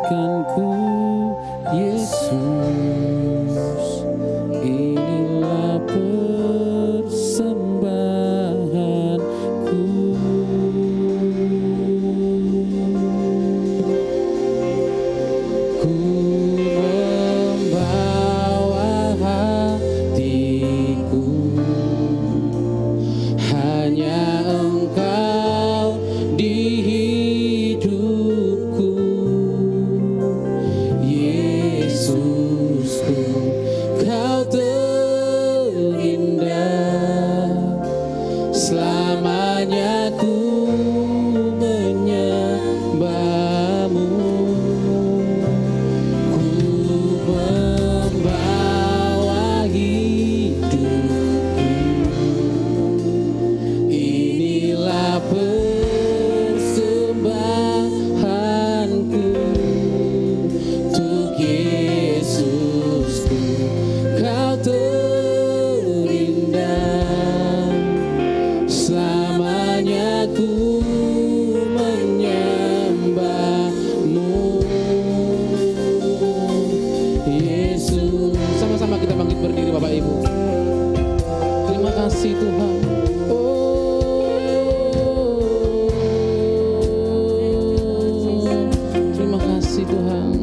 menyelamatkanku, Yesus. Inilah persembahanku. Ku membawa hatiku, hanya Engkau di hidupku, Yesusku, Kau terindah. Selamanya ku menyembahmu. Ku membawa hidupku, inilah persembahanku untuk Yesusku, Kau terindah. Selamanya ku menyembahmu, Yesus. Sama-sama kita bangkit berdiri, Bapak Ibu. Terima kasih Tuhan. Terima kasih Tuhan.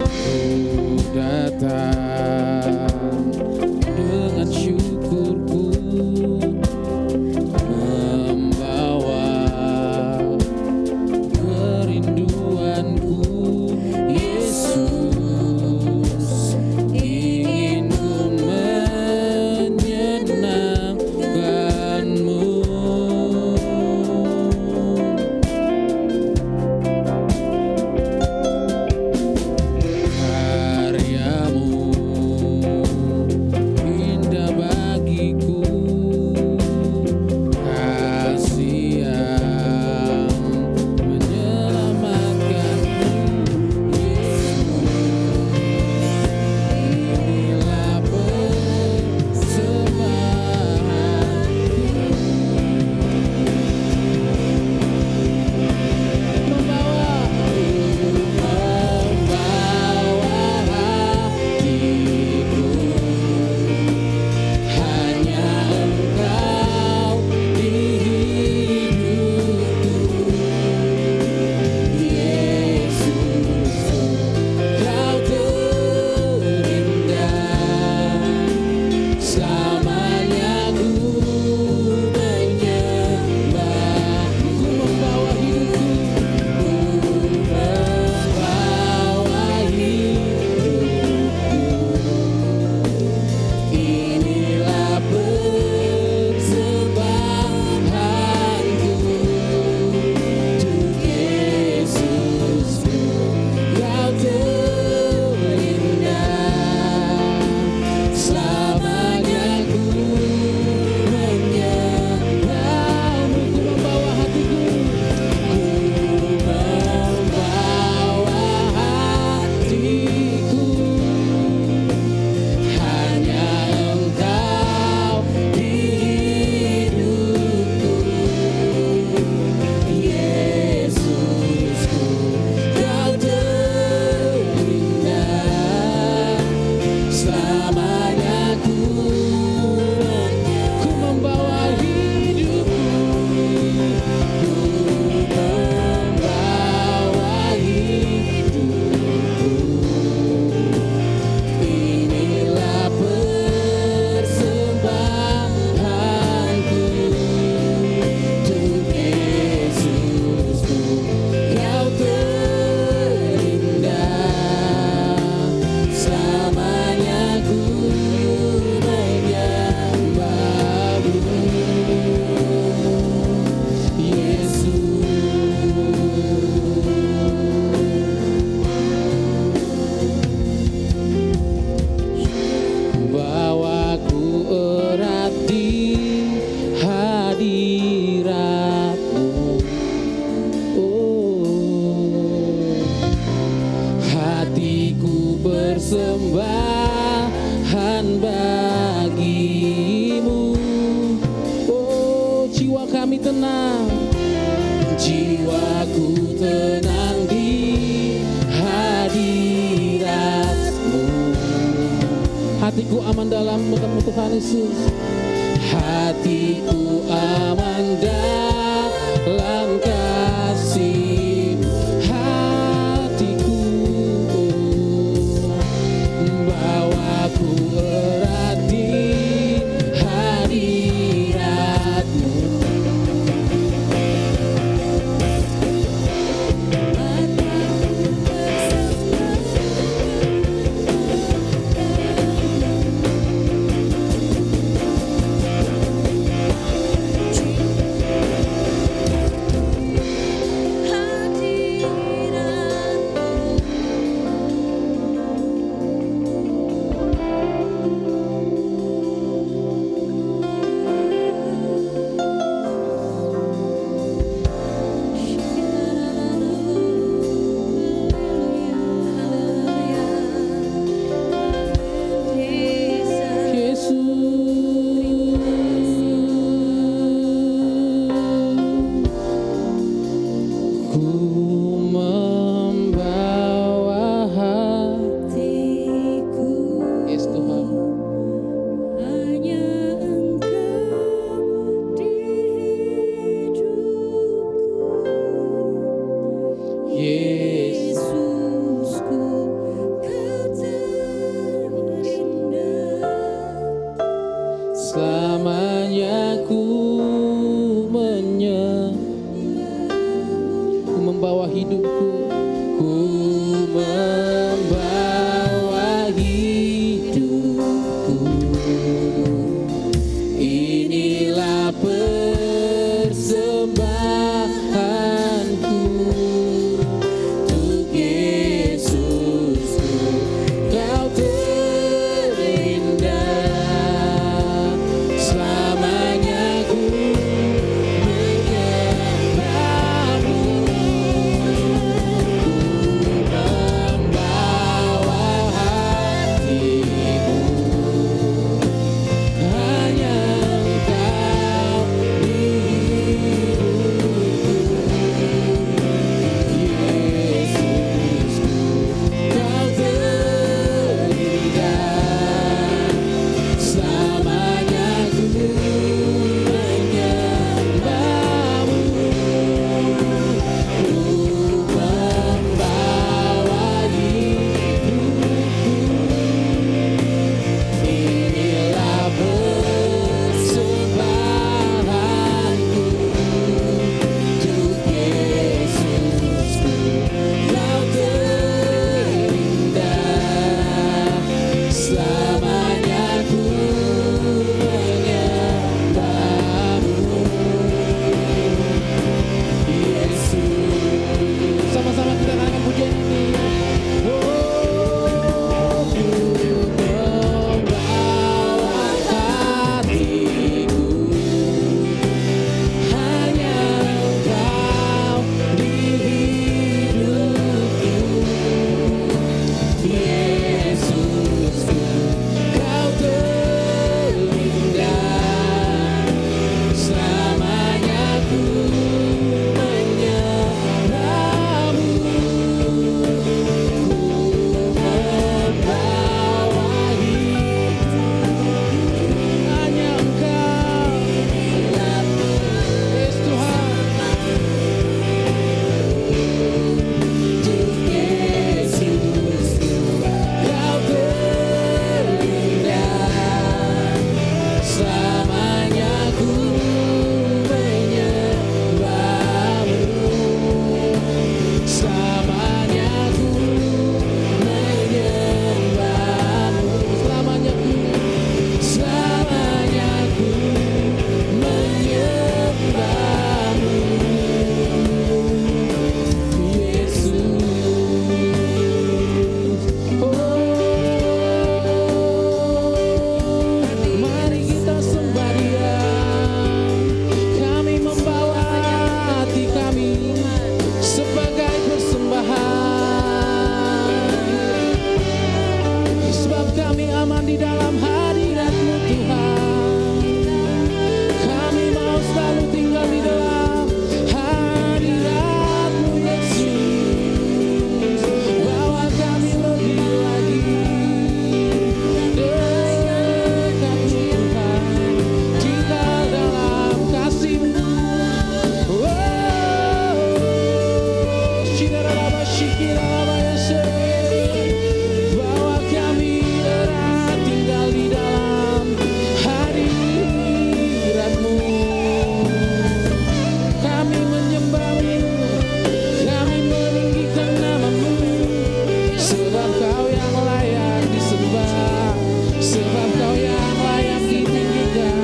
Ku datang dengan syukurku, membawa kerinduanku, Yesus. Ingin ku menyenangkanmu. Karyamu indah bagiku, kasih yang menyelamatkanku, Yesus. Inilah persembahanku, membawa hatiku, hanya Engkau di hidupku, Yesus. Kau terindah. Selamanya ku menyembahmu. Ku membawa hidupku, inilah persembahanku untuk Yesusku, Kau terindah. Selamanya ku menyembahmu. Ku membawa hatiku, ku membawa hatiku, hanya Engkau di hidupku, Yesusku. Kau terindah. Selamanya ku membawa hidupku, ku membawa hidupku. Inilah persembahanku untuk Yesusku, Kau terindah. Selamanya ku menyembahmu, Yesus. Bawaku erat di hadirat-Mu, hatiku persembahan bagimu. Oh, jiwa kami tenang, jiwaku tenang. hatiku aman dalam Tuhan Yesus. Hatiku aman dalam kasih, hatiku bawaku erat di hadirat-Mu. Selamanya ku membawa hidupku, ku membawa hidupku. Inilah persembahanku untuk Yesusku, Kau terindah. Selamanya ku menyembah-Mu, ku membawa hatiku Bahwa kami erat tinggal di dalam hadirat-Mu. Kami menyembah-Mu, kami meninggikan nama-Mu, sebab Kau yang layak disembah, sebab Kau yang layak ditinggikan.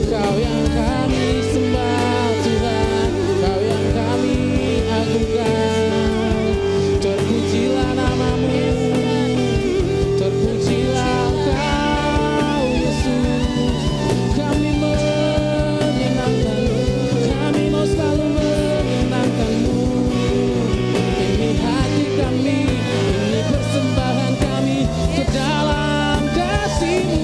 Kau yang kami sembah Tuhan, Kau yang kami agungkan. Terpujilah nama-Mu, terpujilah Kau Yesus. Kami menyenangkan, kami mau selalu menyenangkan-Mu. Ini hati kami, ini persembahan kami ke dalam kasih-Mu.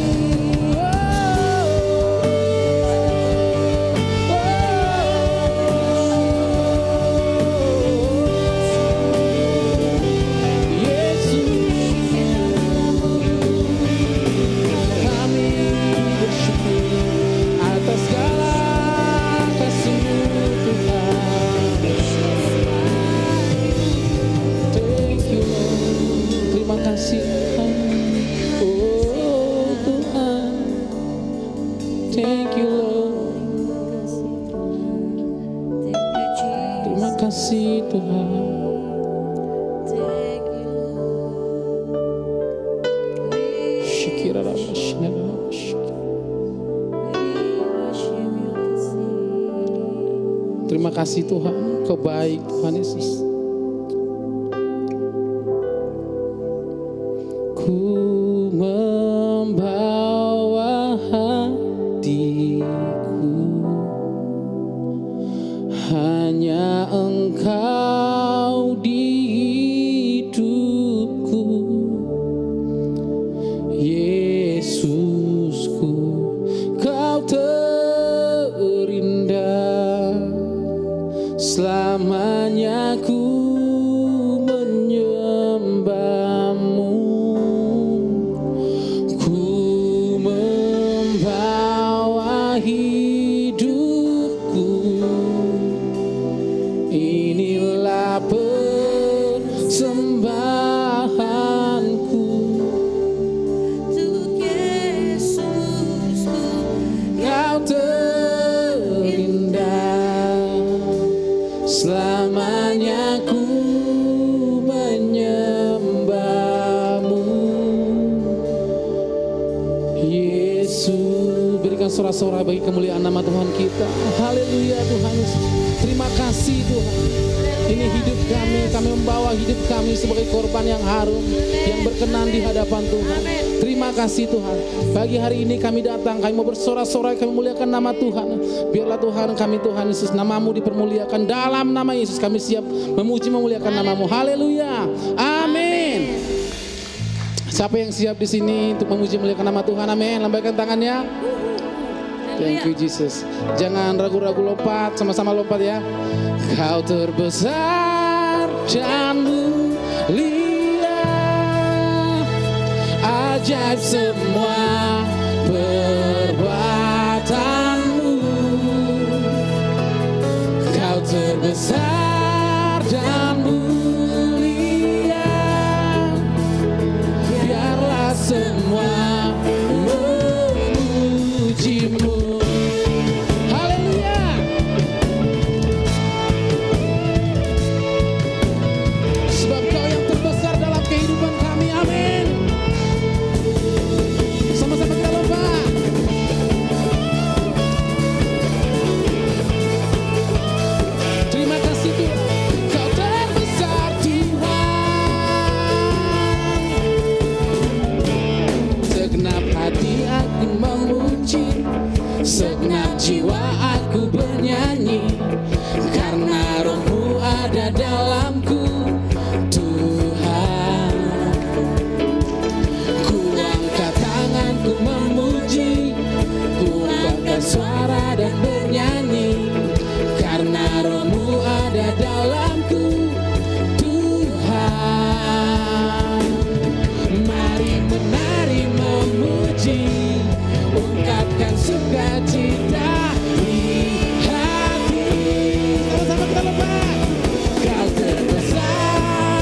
Thank you Lord. Terima kasih Tuhan. Terima kasih Tuhan, Kau baik Tuhan Yesus. Ku membawa hatiku, hanya Engkau di hidupku, Yesusku, Kau terindah. Selamanya ku menyembah-Mu, ku membawa hidupku. Inilah persembahanku untuk Yesusku, Kau terindah. Selamanya ku menyembah-Mu, Yesus. Berikan sorak-sorai bagi kemuliaan nama Tuhan kita. Haleluya Tuhan Yesus. Terima kasih Tuhan. Ini hidup kami membawa hidup kami sebagai korban yang harum, yang berkenan di hadapan Tuhan. Terima kasih Tuhan. Pagi hari ini kami datang, kami mau bersorak-sorai, kami muliakan nama Tuhan. Biarlah Tuhan kami, Tuhan Yesus, nama-Mu dipermuliakan. Dalam nama Yesus kami siap memuji memuliakan nama-Mu. Haleluya. Amin. Siapa yang siap di sini untuk memuji memuliakan nama Tuhan? Amin. Lambaikan tangannya. Thank you Jesus. Jangan ragu-ragu, lompat, sama-sama lompat ya. Kau terbesar dan mulia, ajaib semua perbuatan-Mu. Kau terbesar dan mulia, biarlah semua memuji-Mu. Segenap jiwa aku bernyanyi, karena Roh-Mu ada dalamku, Tuhan. Ku angkat tanganku memuji, ku angkat suara dan bernyanyi, karena Roh-Mu ada dalamku, Tuhan. Mari menari memuji, ungkapkan sukacita di hati. Sama-sama kita lompat. Kau terbesar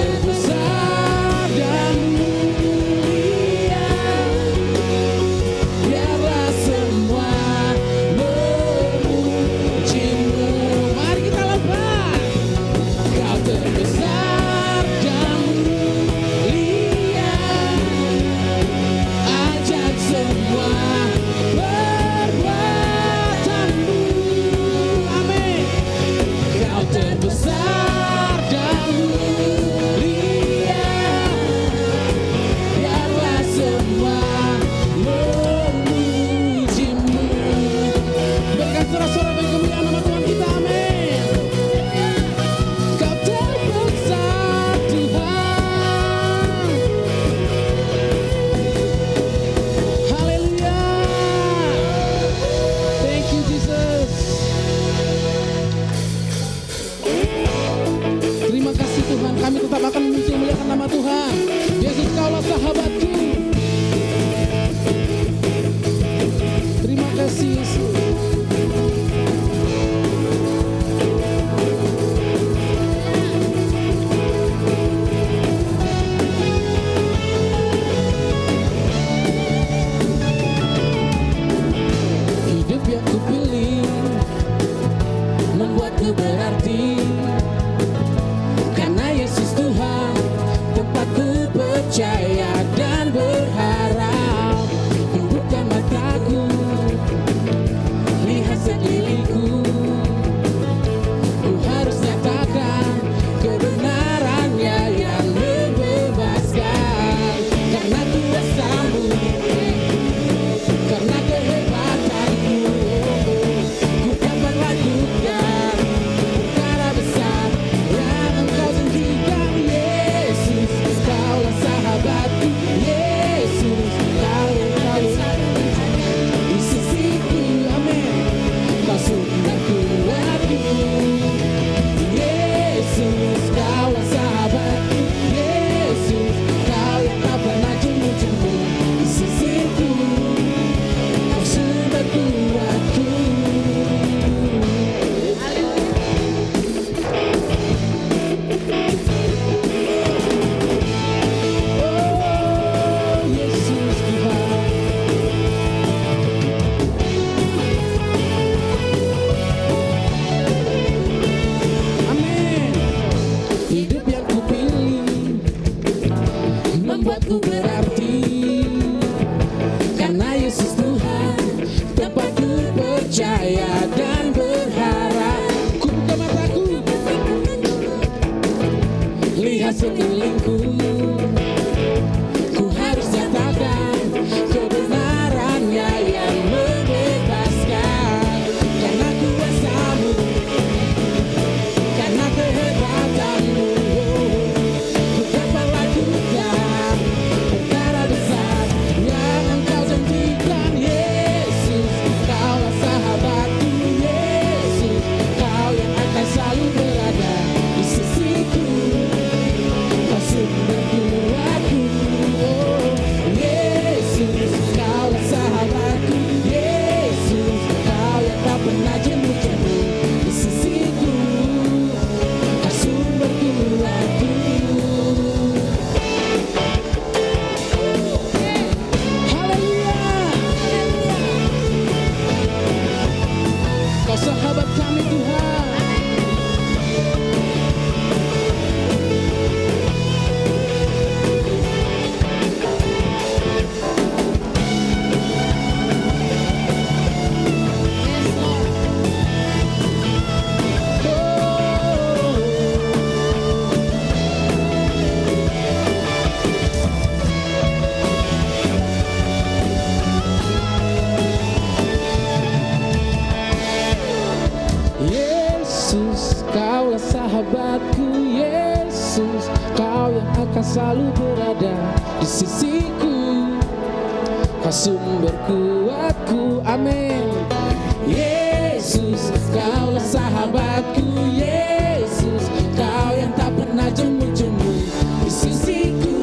terbesar dan mulia, biarlah semua memuji-Mu. Mari kita lompat. Kau terbesar dan mulia, ajak semua perbuatan-Mu. Amin. Kau terbesar dan mulia, biarlah semua memuji-Mu. Berikan sorak-sorak bagi kemuliaan nama Tuhan kita. Amin. Kau terbesar Tuhan. Haleluya. Thank you Jesus. Terima kasih Tuhan, kami tetap akan memuji memuliakan nama Tuhan. Yesus, Kaulah sahabatku. Terima kasih Yesus. Hidup yang kupilih membuatku berarti, karena Yesus Tuhan tempatku percaya dan berharap. Membuka mataku, lihat sekelilingku, ku harus nyatakan kebenarannya yang membebaskan. Karena kuasa-Mu, karena kehebatan-Mu, ku dapat lakukan perkara besar yang Engkau janjikan. Yesus, Kaulah sahabatku. Yesus, Kau yang selalu di sisiku. Amin. Kau sumber kuatku. Yesus, Kaulah sahabatku. Yesus, Kau yang tak pernah jemu-jemu di sisiku. Kau sumber kuatku. Oh, Yesus Tuhan. Amin. Hidup yang kupilih membuatku berarti, karena Yesus Tuhan tempatku percaya dan berharap. Ku buka mataku, lihat sekelilingku, ku harus nyatakan kebenarannya yang membebaskan. Karena kuasa-Mu, karena kehebatan-Mu, ku dapat lakukan perkara besar yang Engkau janjikan. Yesus, Kaulah sahabatku. Yesus, Kau yang akan selalu berada di sisiku. Kau sumber kuatku. Oh, Yesus, Kaulah sahabatku. Yesus, Kau yang tak pernah jemu-jemu di sisiku. Kau sumber kuatku. Haleluya. Kau sahabat kami Tuhan. Yesus, Kaulah sahabatku. Yesus, Kau yang akan selalu berada di sisiku. Kau sumber kuatku. Amin. Yesus, Kaulah sahabatku. Yesus, Kau yang tak pernah jemu-jemu di sisiku.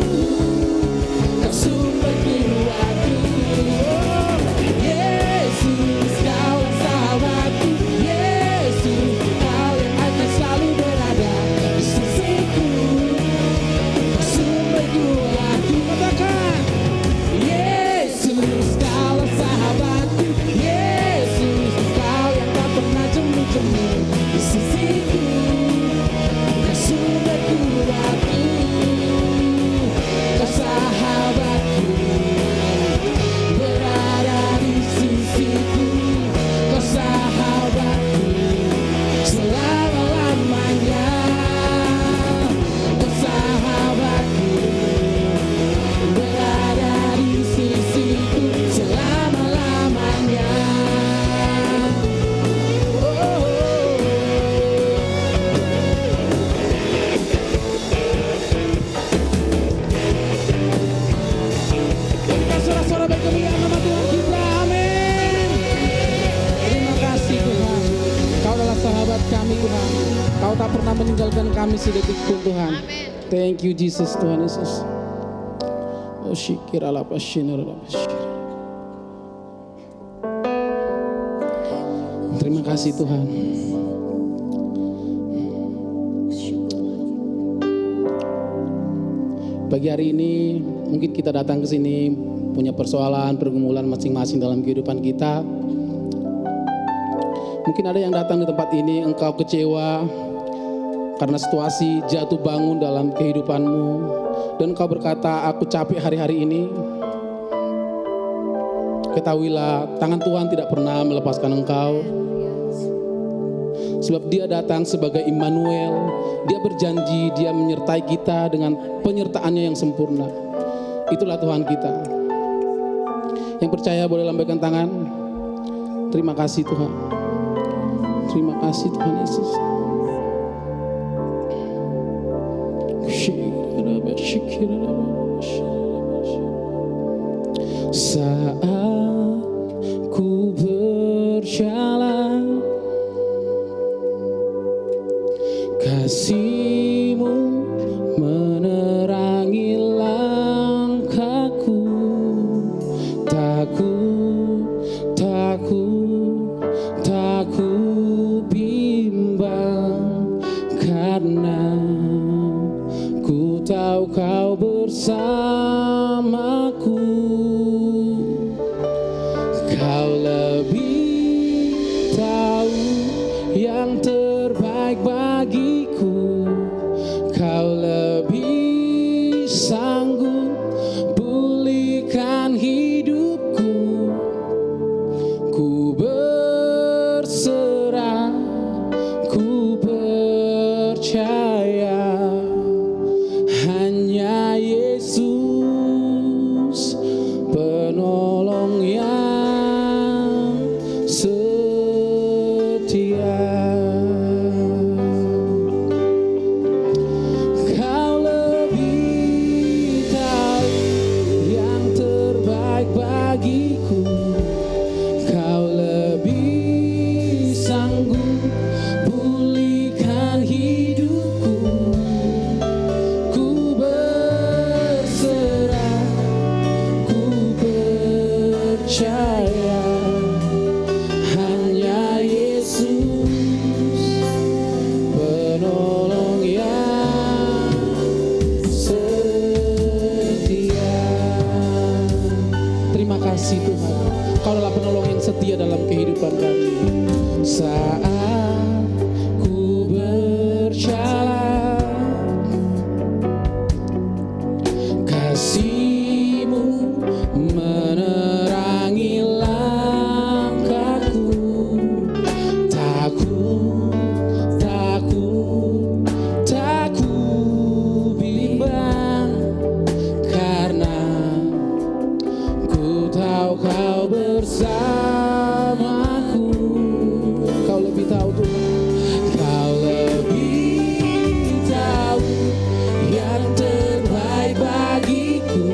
Kau sumber kuatku. Oh, Yesus, Kaulah sahabatku. Yesus, Kau yang akan selalu berada di sisiku. kami sedetik pun Tuhan. Thank you Jesus, Tuhan Yesus. Oh syikirallah pasyinarallah pasyir. Terima kasih Tuhan. Pagi hari ini mungkin kita datang ke sini punya persoalan, pergumulan masing-masing dalam kehidupan kita. Mungkin ada yang datang di tempat ini engkau kecewa karena situasi jatuh bangun dalam kehidupanmu dan engkau berkata, aku capek hari-hari ini. Ketahuilah, tangan Tuhan tidak pernah melepaskan engkau. Sebab dia datang sebagai Immanuel. Dia berjanji, dia menyertai kita dengan penyertaannya yang sempurna. Itulah Tuhan kita. Yang percaya boleh lambaikan tangan. Terima kasih Tuhan. Terima kasih Tuhan Yesus. Saat ku berjalan, kasih-Mu menerangi langkahku. Tak ku bimbang, karena ku tahu Kau bersamaku. Kau lebih tahu yang terbaik bagiku. Kau lebih sanggup pulihkan hidupku. Ku berserah, ku percaya hanya Yesus penolong yang setia. Kau lebih tahu yang terbaik bagiku. Kau lebih sanggup pulihkan hidupku. Ku berserah, ku percaya hanya Yesus penolong yang setia. Terima kasih Tuhan, Kau adalah penolong yang setia dalam kehidupan kami. Saat ku berjalan, kasih-Mu menerangi langkahku. Tak ku bimbang, karena ku tahu Kau bersamaku. Kau lebih tahu Tuhan. Kau lebih tahu yang terbaik bagiku.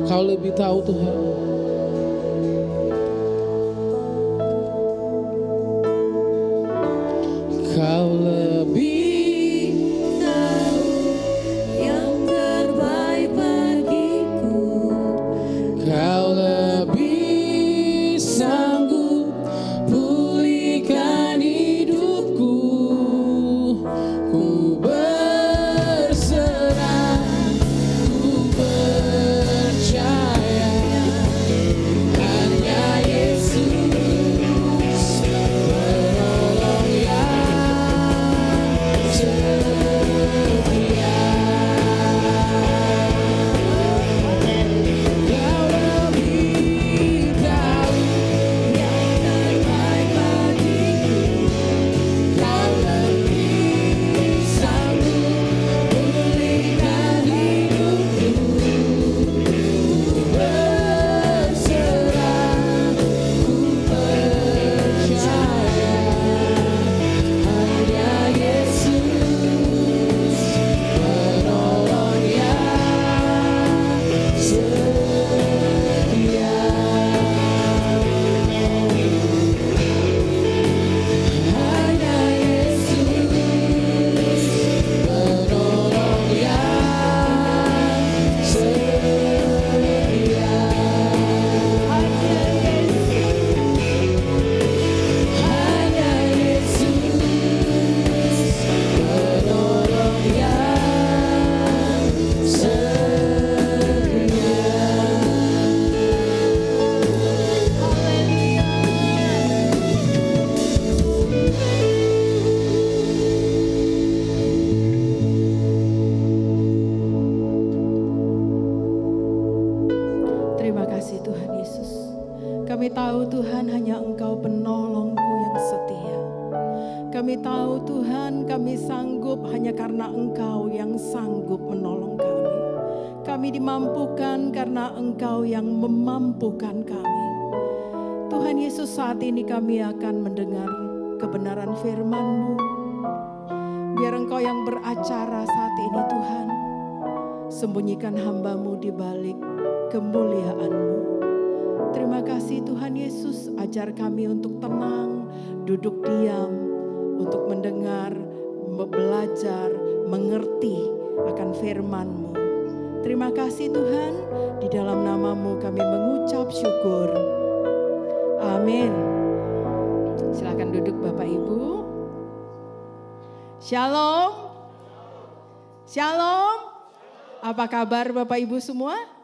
Kau lebih tahu Tuhan. Kau lebih tahu yang terbaik bagiku. Kau lebih sanggup pulihkan hidupku. Ku berserah, ku percaya hanya Yesus penolong yang setia. Kau lebih tahu Yang terbaik bagiku. Kau lebih sanggup pulihkan hidupku. Ku berserah, ku percaya hanya Yesus penolong yang setia. Hanya Yesus penolong yang setia. Hanya Yesus penolong yang Terima kasih Tuhan Yesus. Kami tahu Tuhan hanya Engkau penolongku yang setia. Kami tahu Tuhan kami sanggup hanya karena Engkau yang sanggup menolong kami. Kami dimampukan karena Engkau yang memampukan kami. Tuhan Yesus, saat ini kami akan mendengar kebenaran firman-Mu. Biar Engkau yang beracara saat ini Tuhan. Sembunyikan hamba-Mu di balik kemuliaan-Mu. Terima kasih Tuhan Yesus, ajar kami untuk tenang, duduk diam, untuk mendengar, belajar, mengerti akan firman-Mu. Terima kasih Tuhan, di dalam nama-Mu kami mengucap syukur. Amin. Silakan duduk Bapak Ibu. Shalom. Shalom. Apa kabar Bapak Ibu semua?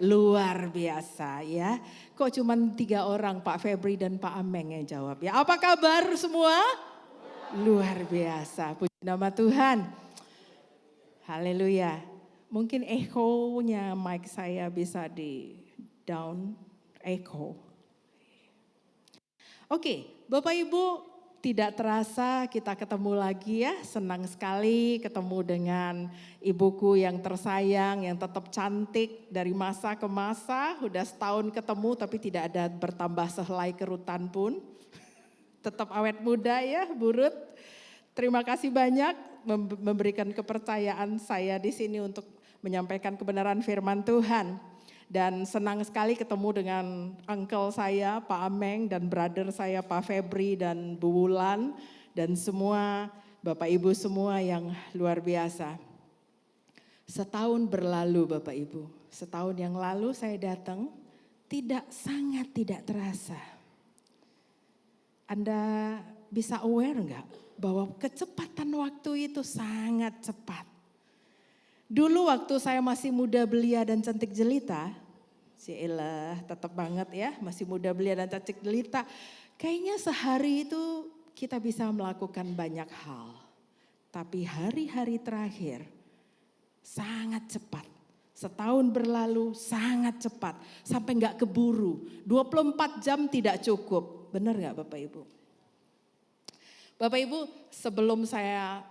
Luar biasa ya. Kok cuma 3 orang, Pak Febri dan Pak Ameng yang jawab ya. Apa kabar semua? Luar biasa. Puji nama Tuhan. Haleluya. Mungkin echo-nya mic saya bisa di down echo. Oke, Bapak Ibu, tidak terasa kita ketemu lagi ya. Senang sekali ketemu dengan ibuku yang tersayang, yang tetap cantik dari masa ke masa. Udah setahun ketemu tapi tidak ada bertambah sehelai kerutan pun. Tetap awet muda ya, Bu Ruth. Terima kasih banyak memberikan kepercayaan saya di sini untuk menyampaikan kebenaran firman Tuhan. Dan senang sekali ketemu dengan uncle saya, Pak Ameng, dan brother saya, Pak Febri dan Bu Wulan, dan semua Bapak Ibu semua yang luar biasa. Setahun berlalu Bapak Ibu, setahun yang lalu saya datang, sangat tidak terasa. Anda bisa aware enggak bahwa kecepatan waktu itu sangat cepat. Dulu waktu saya masih muda belia dan cantik jelita, Cielah tetap banget ya, masih muda belia dan cantik jelita. Kayaknya sehari itu kita bisa melakukan banyak hal. Tapi hari-hari terakhir sangat cepat. Setahun berlalu sangat cepat, sampai gak keburu. 24 jam tidak cukup, benar gak Bapak Ibu? Bapak Ibu, sebelum saya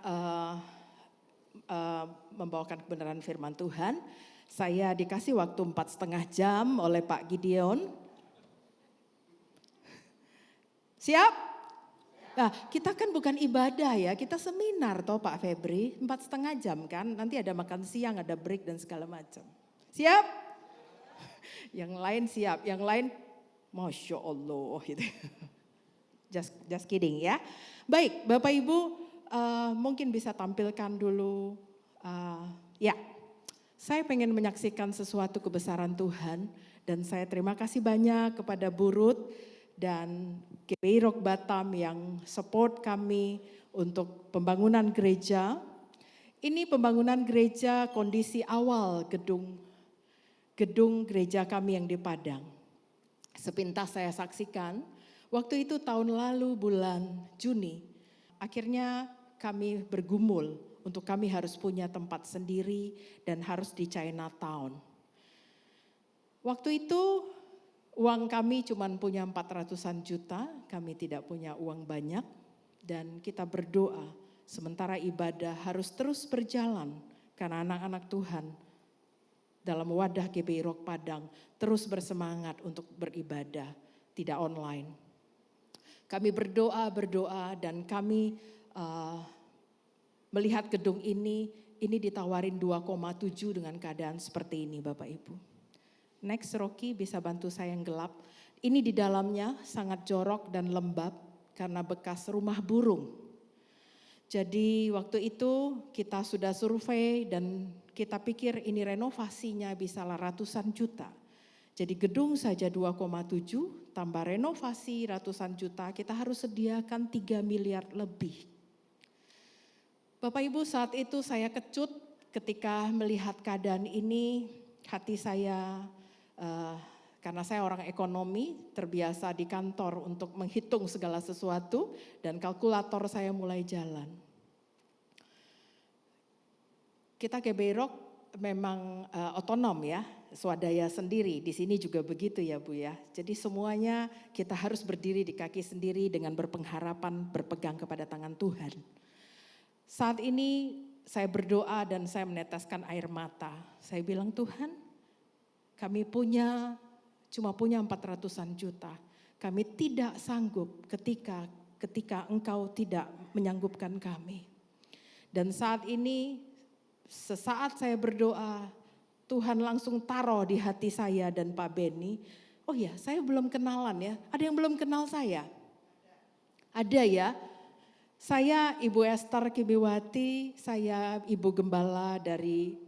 membawakan kebenaran firman Tuhan, saya dikasih waktu 4,5 jam oleh Pak Gideon. Siap? Nah, kita kan bukan ibadah ya, kita seminar toh Pak Febri, 4,5 jam kan, nanti ada makan siang, ada break dan segala macam. Siap? Yang lain siap, yang lain Masya Allah gitu. Just kidding ya. Baik, Bapak Ibu mungkin bisa tampilkan dulu. Ya, saya pengen menyaksikan sesuatu kebesaran Tuhan. Dan saya terima kasih banyak kepada Burut dan GPI Rock Batam yang support kami untuk pembangunan gereja. Ini pembangunan gereja kondisi awal gedung gereja kami yang di Padang. Sepintas saya saksikan, waktu itu tahun lalu bulan Juni, akhirnya kami bergumul untuk kami harus punya tempat sendiri dan harus di Chinatown. Waktu itu uang kami cuma punya 400-an juta, kami tidak punya uang banyak dan kita berdoa sementara ibadah harus terus berjalan karena anak-anak Tuhan dalam wadah GPI Rock Padang terus bersemangat untuk beribadah, tidak online. Kami berdoa dan kami melihat gedung ini ditawarin 2,7 dengan keadaan seperti ini Bapak Ibu. Next Rocky bisa bantu saya yang gelap. Ini di dalamnya sangat jorok dan lembab karena bekas rumah burung. Jadi waktu itu kita sudah survei dan kita pikir ini renovasinya bisa ratusan juta. Jadi gedung saja 2,7 tambah renovasi ratusan juta, kita harus sediakan 3 miliar lebih. Bapak Ibu, saat itu saya kecut ketika melihat keadaan ini, hati saya karena saya orang ekonomi terbiasa di kantor untuk menghitung segala sesuatu dan kalkulator saya mulai jalan. Kita GPI Rock memang otonom ya, swadaya sendiri. Di sini juga begitu ya Bu ya. Jadi semuanya kita harus berdiri di kaki sendiri dengan berpengharapan, berpegang kepada tangan Tuhan. Saat ini saya berdoa dan saya meneteskan air mata. Saya bilang Tuhan, kami cuma punya 400-an juta. Kami tidak sanggup ketika Engkau tidak menyanggupkan kami. Dan saat ini sesaat saya berdoa, Tuhan langsung taruh di hati saya dan Pak Beni. Oh ya, saya belum kenalan ya. Ada yang belum kenal saya? Ada ya. Saya Ibu Esther Kibiwati, saya Ibu Gembala dari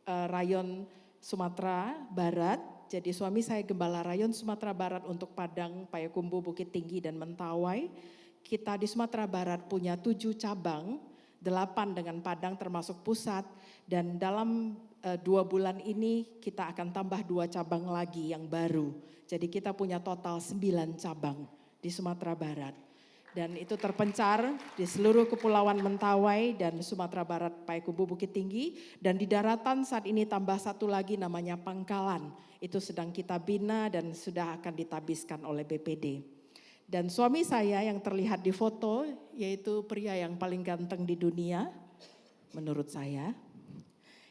Rayon Sumatera Barat. Jadi suami saya Gembala Rayon Sumatera Barat untuk Padang, Payakumbuh, Bukit Tinggi dan Mentawai. Kita di Sumatera Barat punya 7 cabang, 8 dengan Padang termasuk pusat. Dan dalam 2 bulan ini kita akan tambah 2 cabang lagi yang baru. Jadi kita punya total 9 cabang di Sumatera Barat. Dan itu terpencar di seluruh kepulauan Mentawai dan Sumatera Barat, Payakumbuh, Bukit Tinggi. Dan di daratan saat ini tambah 1 lagi namanya Pangkalan. Itu sedang kita bina dan sudah akan ditabiskan oleh BPD. Dan suami saya yang terlihat di foto yaitu pria yang paling ganteng di dunia menurut saya.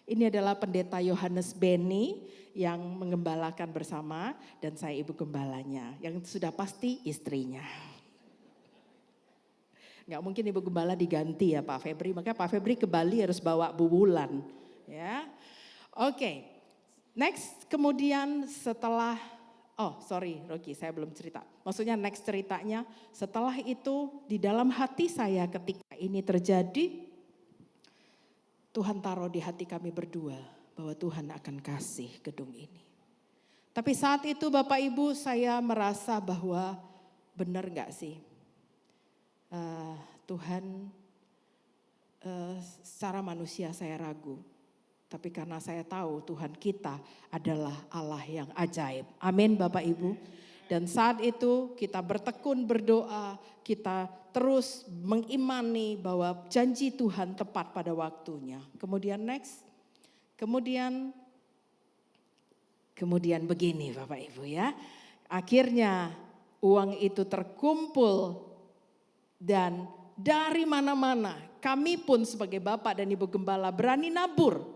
Ini adalah Pendeta Yohanes Beni yang mengembalakan bersama dan saya ibu gembalanya yang sudah pasti istrinya. Nggak mungkin ibu gembala diganti ya Pak Febri, makanya Pak Febri ke Bali harus bawa Bu Wulan. Ya. Oke, next kemudian setelah, Rocky saya belum cerita. Maksudnya next ceritanya setelah itu di dalam hati saya ketika ini terjadi, Tuhan taruh di hati kami berdua bahwa Tuhan akan kasih gedung ini. Tapi saat itu Bapak Ibu saya merasa bahwa benar gak sih? Tuhan secara manusia saya ragu. Tapi karena saya tahu Tuhan kita adalah Allah yang ajaib. Amin Bapak Ibu. Dan saat itu kita bertekun berdoa, kita terus mengimani bahwa janji Tuhan tepat pada waktunya. Kemudian next, kemudian begini Bapak Ibu ya. Akhirnya uang itu terkumpul dan dari mana-mana kami pun sebagai Bapak dan Ibu Gembala berani nabur.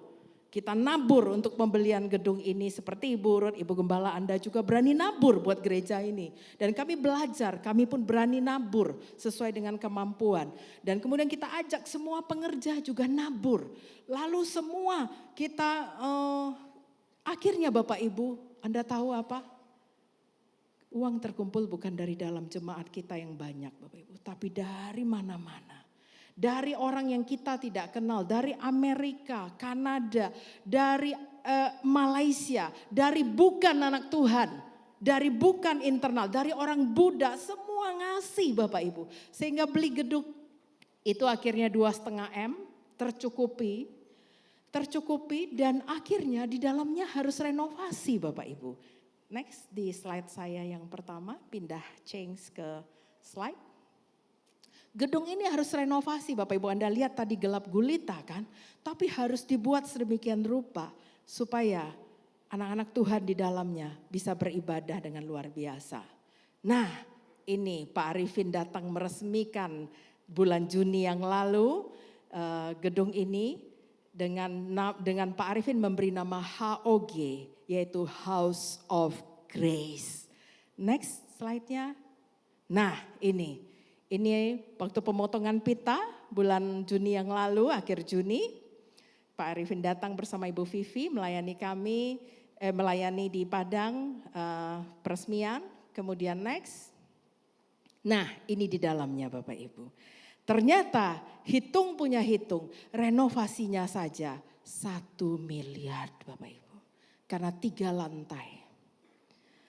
Kita nabur untuk pembelian gedung ini seperti Ibu Rut, Ibu Gembala Anda juga berani nabur buat gereja ini. Dan kami belajar, kami pun berani nabur sesuai dengan kemampuan. Dan kemudian kita ajak semua pengerja juga nabur. Lalu semua kita akhirnya Bapak Ibu Anda tahu apa? Uang terkumpul bukan dari dalam jemaat kita yang banyak Bapak Ibu, tapi dari mana-mana. Dari orang yang kita tidak kenal, dari Amerika, Kanada, dari Malaysia, dari bukan anak Tuhan, dari bukan internal, dari orang Buddha, semua ngasih Bapak Ibu. Sehingga beli gedung itu akhirnya 2,5 M, tercukupi dan akhirnya di dalamnya harus renovasi Bapak Ibu. Next di slide saya yang pertama, pindah change ke slide. Gedung ini harus renovasi Bapak Ibu, Anda lihat tadi gelap gulita kan, tapi harus dibuat sedemikian rupa supaya anak-anak Tuhan di dalamnya bisa beribadah dengan luar biasa. Nah ini Pak Arifin datang meresmikan bulan Juni yang lalu gedung ini dengan Pak Arifin memberi nama HOG, yaitu House of Grace. Next slide-nya. Nah ini waktu pemotongan pita bulan Juni yang lalu, akhir Juni. Pak Arifin datang bersama Ibu Vivi melayani kami, melayani di Padang peresmian. Kemudian next. Nah ini di dalamnya Bapak Ibu. Ternyata hitung renovasinya saja 1 miliar Bapak Ibu. Karena 3 lantai.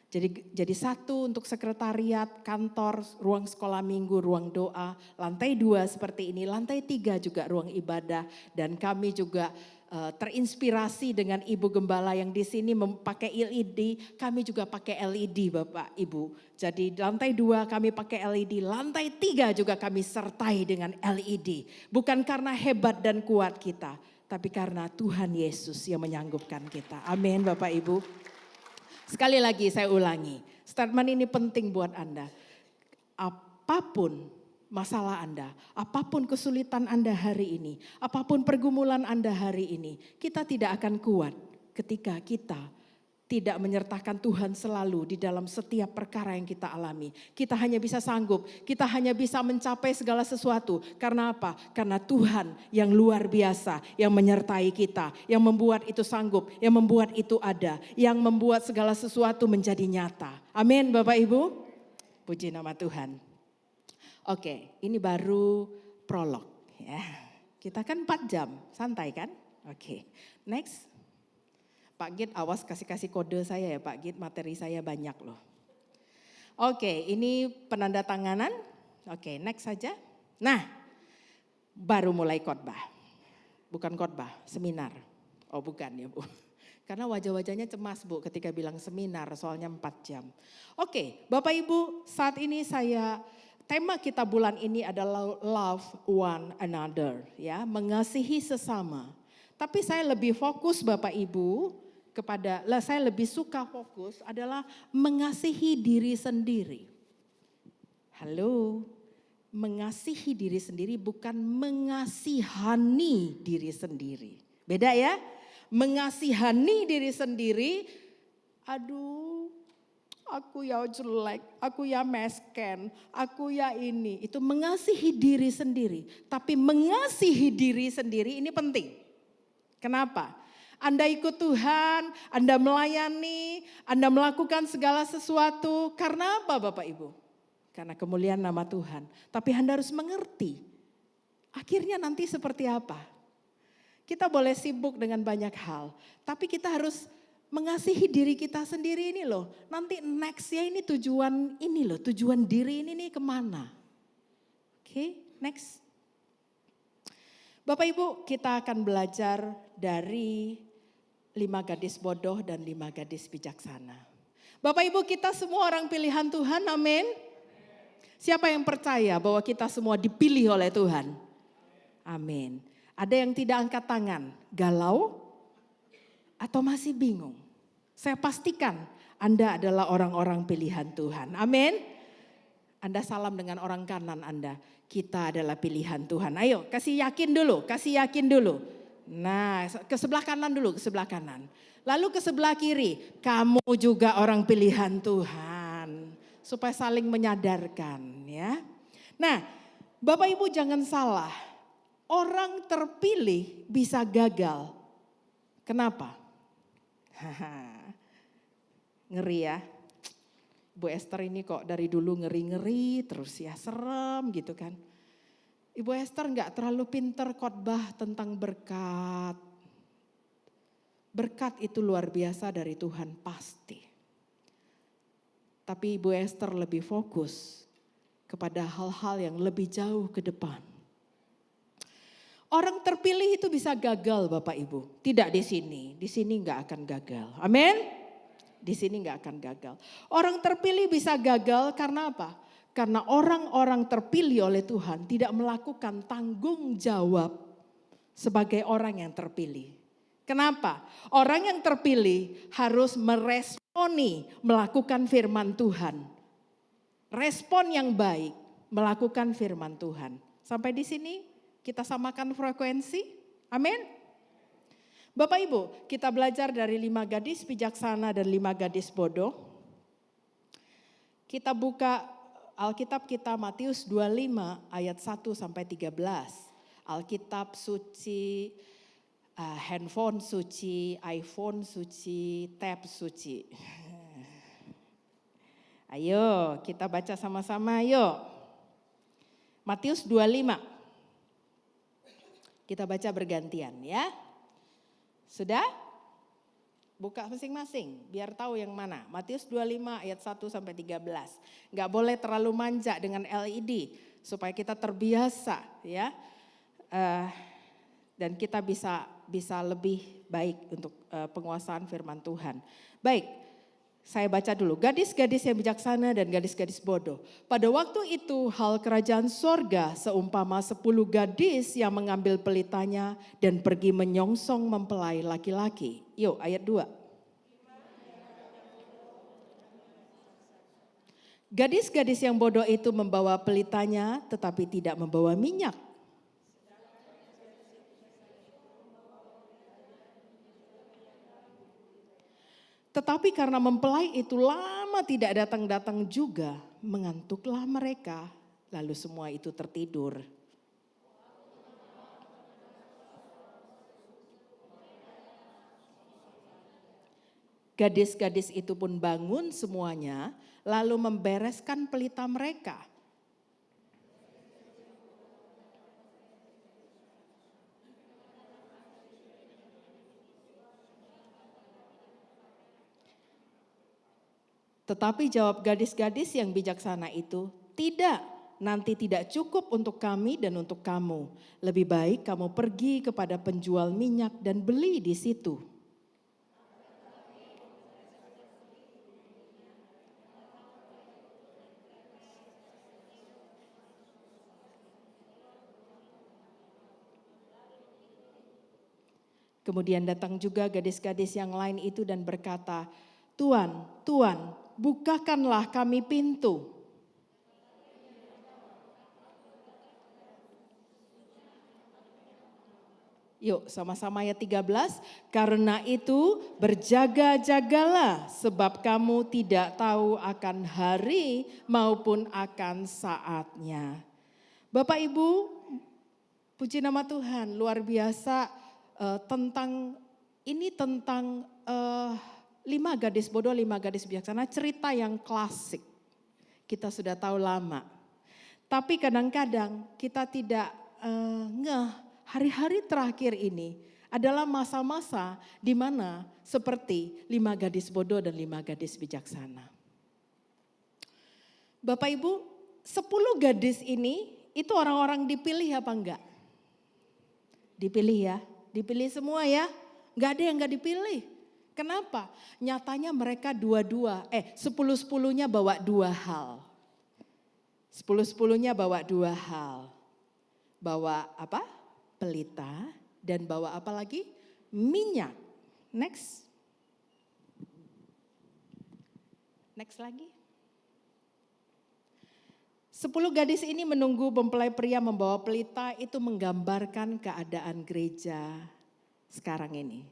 Jadi 1 untuk sekretariat, kantor, ruang sekolah minggu, ruang doa. Lantai 2 seperti ini, lantai 3 juga ruang ibadah. Dan kami juga terinspirasi dengan Ibu Gembala yang di sini memakai LED, kami juga pakai LED Bapak Ibu. Jadi lantai 2 kami pakai LED, lantai 3 juga kami sertai dengan LED. Bukan karena hebat dan kuat kita, tapi karena Tuhan Yesus yang menyanggupkan kita. Amin Bapak Ibu. Sekali lagi saya ulangi, statement ini penting buat Anda. Apapun masalah Anda, apapun kesulitan Anda hari ini, apapun pergumulan Anda hari ini, kita tidak akan kuat ketika kita tidak menyertakan Tuhan selalu di dalam setiap perkara yang kita alami. Kita hanya bisa sanggup, kita hanya bisa mencapai segala sesuatu. Karena apa? Karena Tuhan yang luar biasa, yang menyertai kita, yang membuat itu sanggup, yang membuat itu ada, yang membuat segala sesuatu menjadi nyata. Amin Bapak Ibu. Puji nama Tuhan. Oke, ini baru prolog ya. Kita kan 4 jam, santai kan? Oke, next. Pak Git awas kasih kode saya ya Pak Git, materi saya banyak loh. Oke, ini penandatanganan. Oke, next saja. Nah, baru mulai khotbah. Bukan khotbah, seminar. Oh bukan ya Bu. Karena wajah-wajahnya cemas Bu ketika bilang seminar, soalnya 4 jam. Oke, Bapak Ibu, saat ini tema kita bulan ini adalah love one another, ya, mengasihi sesama. Tapi saya lebih fokus Bapak Ibu saya lebih suka fokus adalah mengasihi diri sendiri. Halo, mengasihi diri sendiri bukan mengasihani diri sendiri. Beda ya, mengasihani diri sendiri, aduh aku ya jelek, aku ya mesken, aku ya ini. Itu mengasihi diri sendiri. Tapi mengasihi diri sendiri ini penting. Kenapa? Anda ikut Tuhan, Anda melayani, Anda melakukan segala sesuatu. Karena apa Bapak Ibu? Karena kemuliaan nama Tuhan. Tapi Anda harus mengerti. Akhirnya nanti seperti apa? Kita boleh sibuk dengan banyak hal. Tapi kita harus mengasihi diri kita sendiri ini loh. Nanti nextnya ini tujuan diri ini nih kemana? Oke, next. Bapak Ibu, kita akan belajar dari 5 gadis bodoh dan 5 gadis bijaksana. Bapak Ibu, kita semua orang pilihan Tuhan, amin. Siapa yang percaya bahwa kita semua dipilih oleh Tuhan? Amin. Ada yang tidak angkat tangan, galau atau masih bingung? Saya pastikan Anda adalah orang-orang pilihan Tuhan, amin. Anda salam dengan orang kanan Anda, kita adalah pilihan Tuhan. Ayo kasih yakin dulu. Nah, ke sebelah kanan dulu, ke sebelah kanan. Lalu ke sebelah kiri, kamu juga orang pilihan Tuhan. Supaya saling menyadarkan ya. Nah, Bapak Ibu jangan salah. Orang terpilih bisa gagal. Kenapa? Ngeri ya. Ibu Esther ini kok dari dulu ngeri-ngeri terus ya, serem gitu kan. Ibu Esther gak terlalu pinter khotbah tentang berkat. Berkat itu luar biasa dari Tuhan pasti. Tapi Ibu Esther lebih fokus kepada hal-hal yang lebih jauh ke depan. Orang terpilih itu bisa gagal Bapak Ibu. Tidak di sini gak akan gagal. Amin. Di sini gak akan gagal. Orang terpilih bisa gagal karena apa? Karena orang-orang terpilih oleh Tuhan tidak melakukan tanggung jawab sebagai orang yang terpilih. Kenapa? Orang yang terpilih harus meresponi melakukan firman Tuhan. Respon yang baik melakukan firman Tuhan. Sampai di sini kita samakan frekuensi. Amin. Bapak Ibu, kita belajar dari 5 gadis bijaksana dan 5 gadis bodoh. Kita buka Alkitab kita Matius 25 ayat 1 sampai 13. Alkitab suci, handphone suci, iPhone suci, tab suci. Ayo kita baca sama-sama yuk. Matius 25. Kita baca bergantian ya. Sudah? Buka masing-masing biar tahu yang mana. Matius 25 ayat 1 sampai 13. Enggak boleh terlalu manja dengan LED supaya kita terbiasa ya. Dan kita bisa lebih baik untuk penguasaan firman Tuhan. Baik, saya baca dulu. Gadis-gadis yang bijaksana dan gadis-gadis bodoh. Pada waktu itu hal kerajaan sorga seumpama 10 gadis yang mengambil pelitanya dan pergi menyongsong mempelai laki-laki. Yuk ayat 2. Gadis-gadis yang bodoh itu membawa pelitanya tetapi tidak membawa minyak. Tetapi karena mempelai itu lama tidak datang-datang juga, mengantuklah mereka, lalu semua itu tertidur. Gadis-gadis itu pun bangun semuanya, lalu membereskan pelita mereka. Tetapi jawab gadis-gadis yang bijaksana itu, tidak, nanti tidak cukup untuk kami dan untuk kamu. Lebih baik kamu pergi kepada penjual minyak dan beli di situ. Kemudian datang juga gadis-gadis yang lain itu dan berkata, Tuan, Tuan, bukakanlah kami pintu. Yuk sama-sama ayat 13. Karena itu berjaga-jagalah sebab kamu tidak tahu akan hari maupun akan saatnya. Bapak Ibu, puji nama Tuhan, luar biasa tentang 5 gadis bodoh, 5 gadis bijaksana, cerita yang klasik. Kita sudah tahu lama. Tapi kadang-kadang kita tidak hari-hari terakhir ini adalah masa-masa di mana seperti 5 gadis bodoh dan 5 gadis bijaksana. Bapak Ibu, 10 gadis ini itu orang-orang dipilih apa enggak? Dipilih ya, dipilih semua ya. Enggak ada yang enggak dipilih. Kenapa? Nyatanya mereka 10-10-nya bawa 2 hal. 10-10-nya bawa 2 hal. Bawa apa? Pelita dan bawa apa lagi? Minyak. Next. Next lagi. 10 gadis ini menunggu mempelai pria membawa pelita, itu menggambarkan keadaan gereja sekarang ini.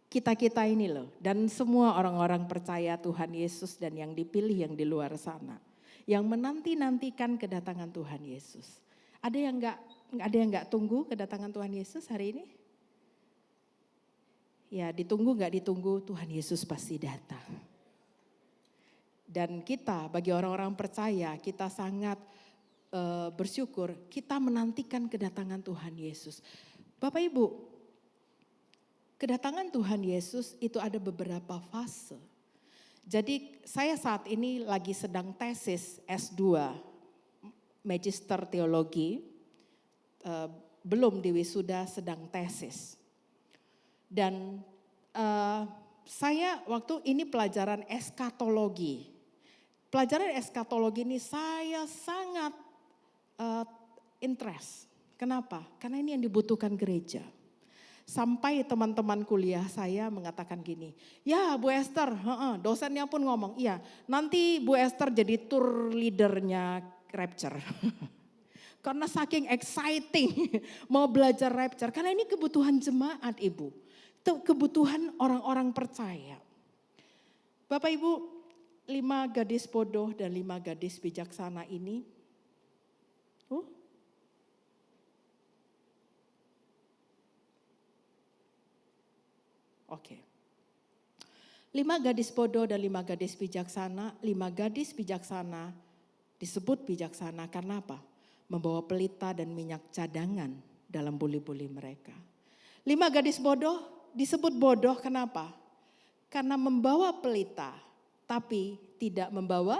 Kita-kita ini loh, dan semua orang-orang percaya Tuhan Yesus dan yang dipilih yang di luar sana. Yang menanti-nantikan kedatangan Tuhan Yesus. Ada yang enggak tunggu kedatangan Tuhan Yesus hari ini? Ya ditunggu enggak ditunggu, Tuhan Yesus pasti datang. Dan kita bagi orang-orang percaya kita sangat bersyukur kita menantikan kedatangan Tuhan Yesus. Bapak Ibu, kedatangan Tuhan Yesus itu ada beberapa fase. Jadi saya saat ini lagi sedang tesis S2 Magister Teologi, belum diwisuda, sedang tesis. Dan saya waktu ini pelajaran eskatologi. Pelajaran eskatologi ini saya sangat interest. Kenapa? Karena ini yang dibutuhkan gereja. Sampai teman-teman kuliah saya mengatakan gini, ya Bu Esther, dosennya pun ngomong, iya nanti Bu Esther jadi tour leadernya Rapture. Karena saking exciting mau belajar Rapture. Karena ini kebutuhan jemaat Ibu. Itu kebutuhan orang-orang percaya. Bapak Ibu, 5 gadis bodoh dan 5 gadis bijaksana ini. Oke. 5 gadis bodoh dan 5 gadis bijaksana. 5 gadis bijaksana disebut bijaksana karena apa? Membawa pelita dan minyak cadangan dalam buli-buli mereka. 5 gadis bodoh disebut bodoh kenapa? Karena membawa pelita tapi tidak membawa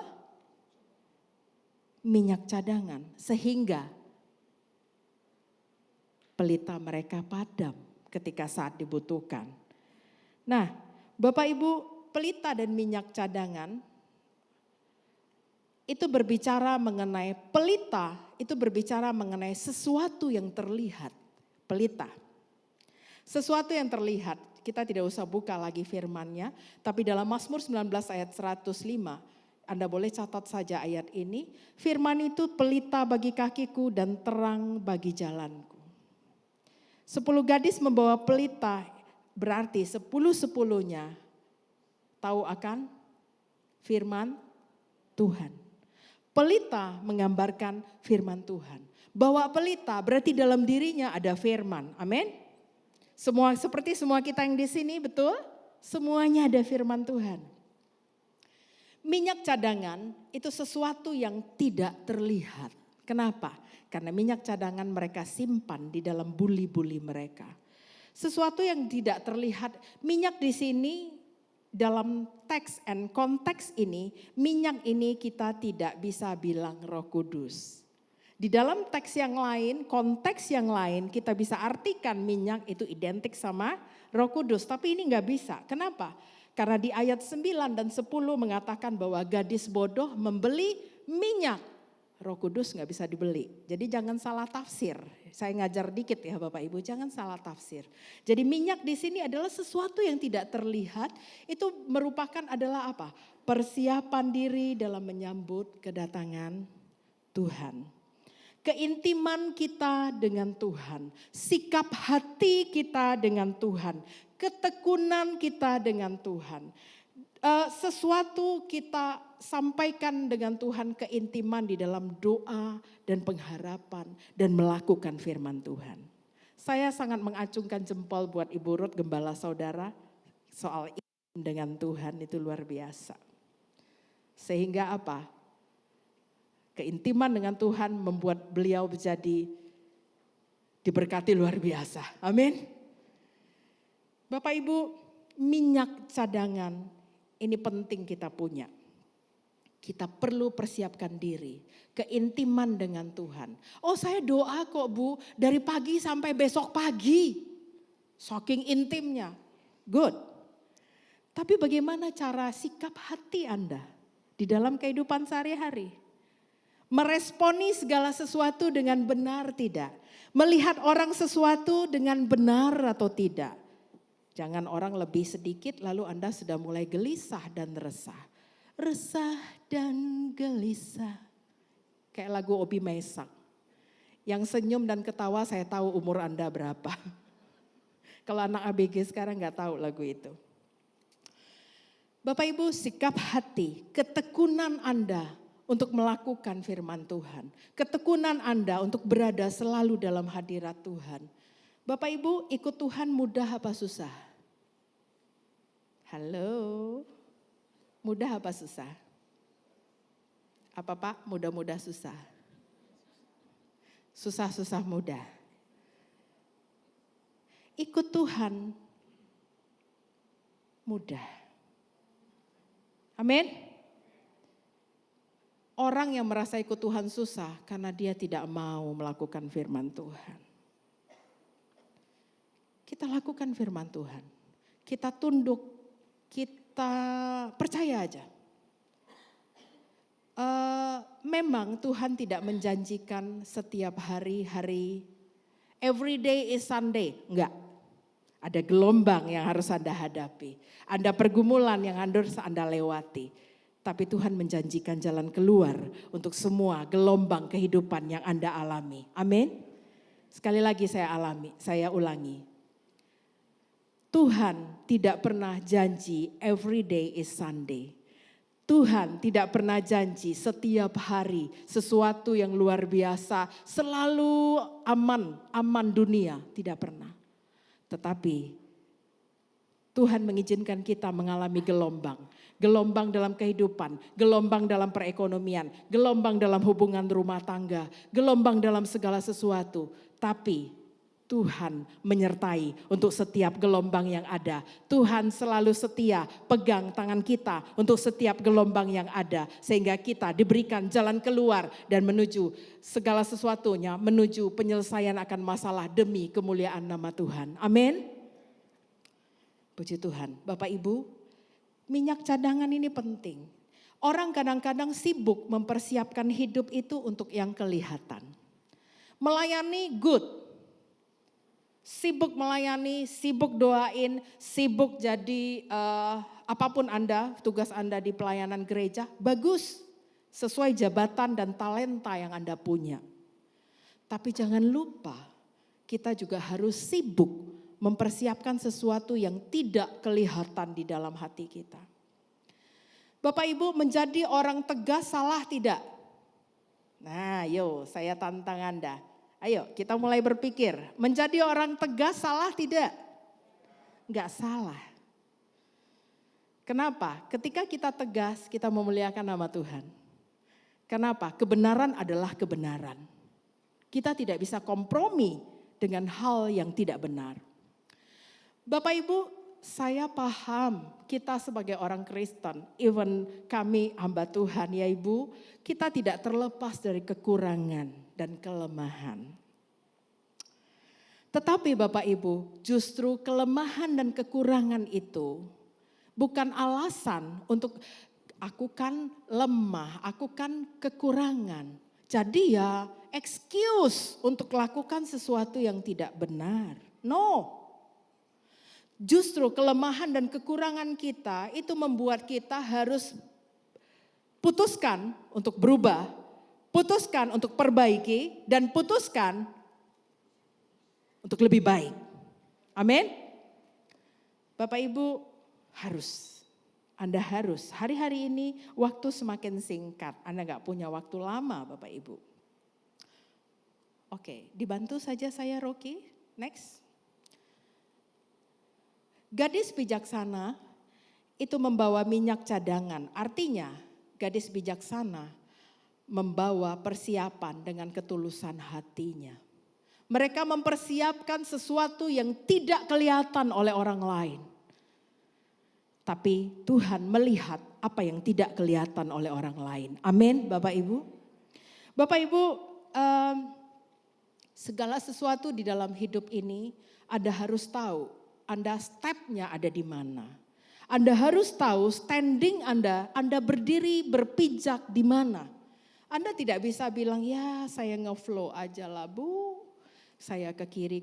minyak cadangan. Sehingga pelita mereka padam ketika saat dibutuhkan. Nah, Bapak Ibu, pelita dan minyak cadangan itu berbicara mengenai pelita, itu berbicara mengenai sesuatu yang terlihat, pelita. Sesuatu yang terlihat, kita tidak usah buka lagi firman-Nya, tapi dalam Mazmur 19 ayat 105, Anda boleh catat saja ayat ini, firman itu pelita bagi kakiku dan terang bagi jalanku. 10 gadis membawa pelita, berarti 10-10-nya tahu akan firman Tuhan. Pelita menggambarkan firman Tuhan. Bawa pelita berarti dalam dirinya ada firman. Amin. Seperti semua kita yang di sini, betul? Semuanya ada firman Tuhan. Minyak cadangan itu sesuatu yang tidak terlihat. Kenapa? Karena minyak cadangan mereka simpan di dalam buli-buli mereka. Sesuatu yang tidak terlihat, minyak di sini dalam teks and konteks ini, minyak ini kita tidak bisa bilang Roh Kudus. Di dalam teks yang lain, konteks yang lain kita bisa artikan minyak itu identik sama Roh Kudus. Tapi ini gak bisa, kenapa? Karena di ayat 9 dan 10 mengatakan bahwa gadis bodoh membeli minyak. Roh Kudus gak bisa dibeli. Jadi jangan salah tafsir. Saya ngajar dikit ya Bapak Ibu, jangan salah tafsir. Jadi minyak di sini adalah sesuatu yang tidak terlihat. Itu merupakan adalah apa? Persiapan diri dalam menyambut kedatangan Tuhan. Keintiman kita dengan Tuhan. Sikap hati kita dengan Tuhan. Ketekunan kita dengan Tuhan. Sesuatu kita sampaikan dengan Tuhan, keintiman di dalam doa dan pengharapan dan melakukan firman Tuhan. Saya sangat mengacungkan jempol buat Ibu Ruth, gembala saudara, soal intim dengan Tuhan itu luar biasa. Sehingga apa? Keintiman dengan Tuhan membuat beliau menjadi diberkati luar biasa. Amin. Bapak Ibu, minyak cadangan ini penting kita punya. Kita perlu persiapkan diri, keintiman dengan Tuhan. Oh saya doa kok Bu, dari pagi sampai besok pagi. Saking intimnya, good. Tapi bagaimana cara sikap hati Anda di dalam kehidupan sehari-hari? Meresponi segala sesuatu dengan benar tidak? Melihat orang sesuatu dengan benar atau tidak? Jangan orang lebih sedikit lalu Anda sudah mulai gelisah dan resah. Resah dan gelisah. Kayak lagu Obi Maisak. Yang senyum dan ketawa saya tahu umur Anda berapa. Kalau anak ABG sekarang gak tahu lagu itu. Bapak Ibu, sikap hati, ketekunan Anda untuk melakukan firman Tuhan. Ketekunan Anda untuk berada selalu dalam hadirat Tuhan. Bapak Ibu, ikut Tuhan mudah apa susah? Halo, mudah apa susah? Apa Pak? Mudah-mudah susah. Susah-susah mudah. Ikut Tuhan mudah. Amin. Orang yang merasa ikut Tuhan susah karena dia tidak mau melakukan firman Tuhan. Kita lakukan firman Tuhan. Kita tunduk, kita percaya aja. Memang Tuhan tidak menjanjikan setiap hari every day is Sunday. Enggak. Ada gelombang yang harus Anda hadapi. Ada pergumulan yang harus Anda lewati. Tapi Tuhan menjanjikan jalan keluar untuk semua gelombang kehidupan yang Anda alami. Amin. Sekali lagi saya ulangi. Tuhan tidak pernah janji every day is Sunday. Tuhan tidak pernah janji setiap hari sesuatu yang luar biasa, selalu aman dunia, tidak pernah. Tetapi Tuhan mengizinkan kita mengalami gelombang dalam kehidupan, gelombang dalam perekonomian, gelombang dalam hubungan rumah tangga, gelombang dalam segala sesuatu. Tapi Tuhan menyertai untuk setiap gelombang yang ada. Tuhan selalu setia pegang tangan kita untuk setiap gelombang yang ada. Sehingga kita diberikan jalan keluar dan menuju segala sesuatunya, menuju penyelesaian akan masalah demi kemuliaan nama Tuhan. Amin. Puji Tuhan. Bapak Ibu, minyak cadangan ini penting. Orang kadang-kadang sibuk mempersiapkan hidup itu untuk yang kelihatan. Melayani good. Sibuk melayani, sibuk doain, sibuk jadi apapun Anda, tugas Anda di pelayanan gereja, bagus. Sesuai jabatan dan talenta yang Anda punya. Tapi jangan lupa, kita juga harus sibuk mempersiapkan sesuatu yang tidak kelihatan di dalam hati kita. Bapak Ibu, menjadi orang tegas salah tidak? Nah, saya tantang Anda. Ayo kita mulai berpikir, menjadi orang tegas salah tidak? Enggak salah. Kenapa? Ketika kita tegas, kita memuliakan nama Tuhan. Kenapa? Kebenaran adalah kebenaran. Kita tidak bisa kompromi dengan hal yang tidak benar. Bapak Ibu, saya paham kita sebagai orang Kristen, even kami hamba Tuhan ya Ibu, kita tidak terlepas dari kekurangan dan kelemahan. Tetapi Bapak Ibu, justru kelemahan dan kekurangan itu bukan alasan untuk aku kan lemah, aku kan kekurangan. Jadi ya excuse untuk lakukan sesuatu yang tidak benar. No. Justru kelemahan dan kekurangan kita itu membuat kita harus putuskan untuk berubah, putuskan untuk perbaiki, dan putuskan untuk lebih baik. Amin. Bapak Ibu Anda harus, hari-hari ini waktu semakin singkat, Anda gak punya waktu lama Bapak Ibu. Oke, dibantu saja saya Rocky, next. Gadis bijaksana itu membawa minyak cadangan, artinya gadis bijaksana membawa persiapan dengan ketulusan hatinya. Mereka mempersiapkan sesuatu yang tidak kelihatan oleh orang lain. Tapi Tuhan melihat apa yang tidak kelihatan oleh orang lain. Amin Bapak Ibu. Bapak Ibu, segala sesuatu di dalam hidup ini Anda harus tahu. Anda stepnya ada di mana. Anda harus tahu standing Anda berdiri berpijak di mana. Anda tidak bisa bilang ya saya ngeflow aja lah Bu. Saya ke kiri,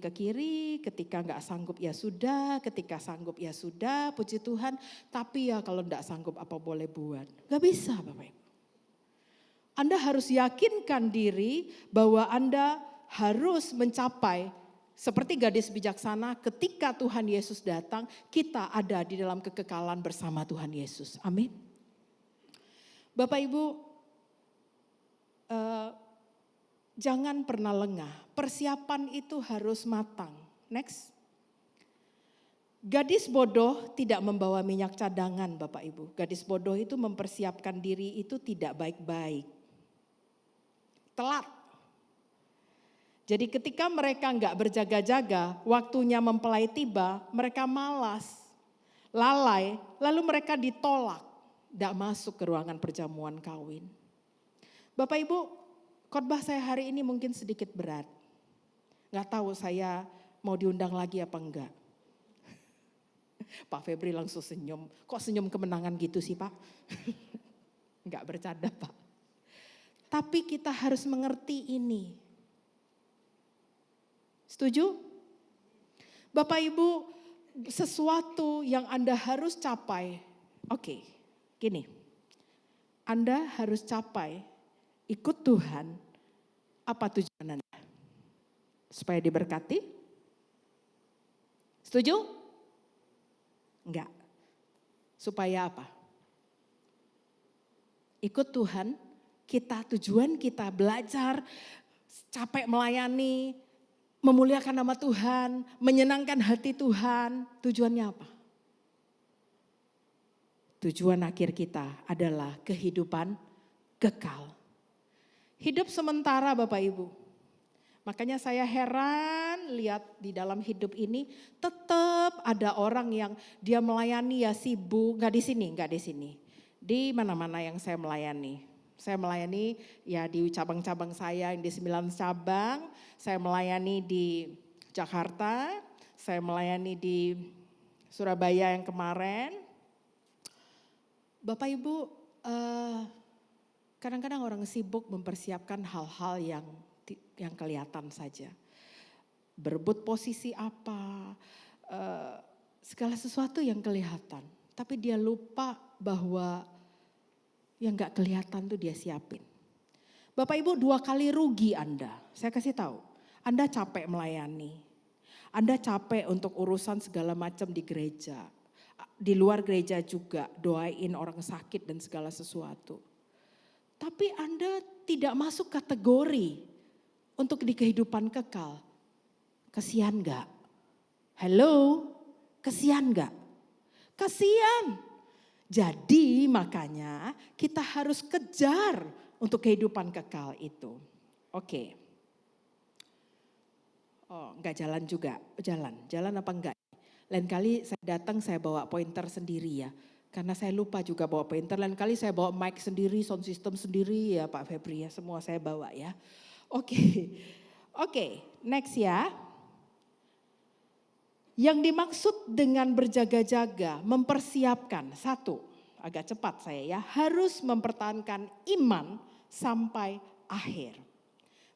ketika gak sanggup ya sudah, ketika sanggup ya sudah, puji Tuhan. Tapi ya kalau gak sanggup apa boleh buat. Gak bisa Bapak Ibu. Anda harus yakinkan diri bahwa Anda harus mencapai seperti gadis bijaksana ketika Tuhan Yesus datang, kita ada di dalam kekekalan bersama Tuhan Yesus. Amin. Bapak Ibu, jangan pernah lengah. Persiapan itu harus matang. Next. Gadis bodoh tidak membawa minyak cadangan Bapak Ibu. Gadis bodoh itu mempersiapkan diri itu tidak baik-baik. telat. Jadi ketika mereka nggak berjaga-jaga, waktunya mempelai tiba, mereka malas, lalai, lalu mereka ditolak, nggak masuk ke ruangan perjamuan kawin. Bapak Ibu, khotbah saya hari ini mungkin sedikit berat. Nggak tahu saya mau diundang lagi apa enggak. Pak Febri langsung senyum. Kok senyum kemenangan gitu sih Pak? Enggak, bercanda Pak. Tapi kita harus mengerti ini. Setuju? Bapak Ibu, sesuatu yang Anda harus capai. Oke, gini. Anda harus capai, ikut Tuhan. Apa tujuan Anda? Supaya diberkati? Setuju? Enggak. Supaya apa? Ikut Tuhan, tujuan kita belajar, capek melayani, memuliakan nama Tuhan, menyenangkan hati Tuhan. Tujuannya apa? Tujuan akhir kita adalah kehidupan kekal. Hidup sementara Bapak Ibu. Makanya saya heran lihat di dalam hidup ini tetap ada orang yang dia melayani ya sibuk, nggak di sini. Di mana-mana yang saya melayani. Saya melayani ya di cabang-cabang saya yang di 9 cabang, saya melayani di Jakarta, saya melayani di Surabaya yang kemarin. Bapak Ibu, kadang-kadang orang sibuk mempersiapkan hal-hal yang kelihatan saja. Berebut posisi apa, segala sesuatu yang kelihatan. Tapi dia lupa bahwa yang gak kelihatan tuh dia siapin. Bapak Ibu, 2 kali rugi Anda. Saya kasih tahu, Anda capek melayani. Anda capek untuk urusan segala macam di gereja. Di luar gereja juga doain orang sakit dan segala sesuatu. Tapi Anda tidak masuk kategori untuk di kehidupan kekal. Kasihan gak? Hello? Kasihan gak? Kasihan. Jadi makanya kita harus kejar untuk kehidupan kekal itu. Oke. Oh, enggak jalan juga. Jalan apa enggak? Lain kali saya datang saya bawa pointer sendiri ya. Karena saya lupa juga bawa pointer. Lain kali saya bawa mic sendiri, sound system sendiri ya Pak Febri ya. Semua saya bawa ya. Oke, next ya. Yang dimaksud dengan berjaga-jaga, mempersiapkan. 1, agak cepat saya ya. Harus mempertahankan iman sampai akhir.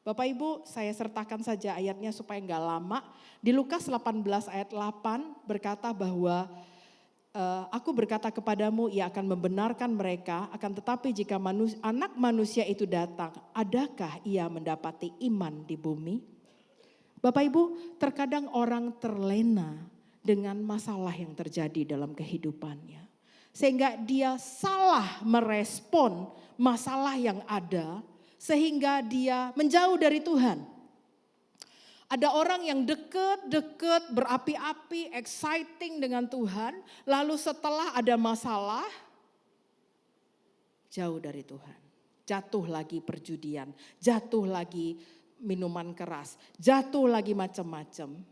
Bapak Ibu, saya sertakan saja ayatnya supaya enggak lama. Di Lukas 18 ayat 8 berkata bahwa aku berkata kepadamu, ia akan membenarkan mereka, akan tetapi jika anak manusia itu datang, adakah ia mendapati iman di bumi? Bapak Ibu, terkadang orang terlena dengan masalah yang terjadi dalam kehidupannya. Sehingga dia salah merespon masalah yang ada, sehingga dia menjauh dari Tuhan. Ada orang yang deket, berapi-api, exciting dengan Tuhan. Lalu setelah ada masalah, jauh dari Tuhan. Jatuh lagi perjudian, jatuh lagi minuman keras, jatuh lagi macam-macam.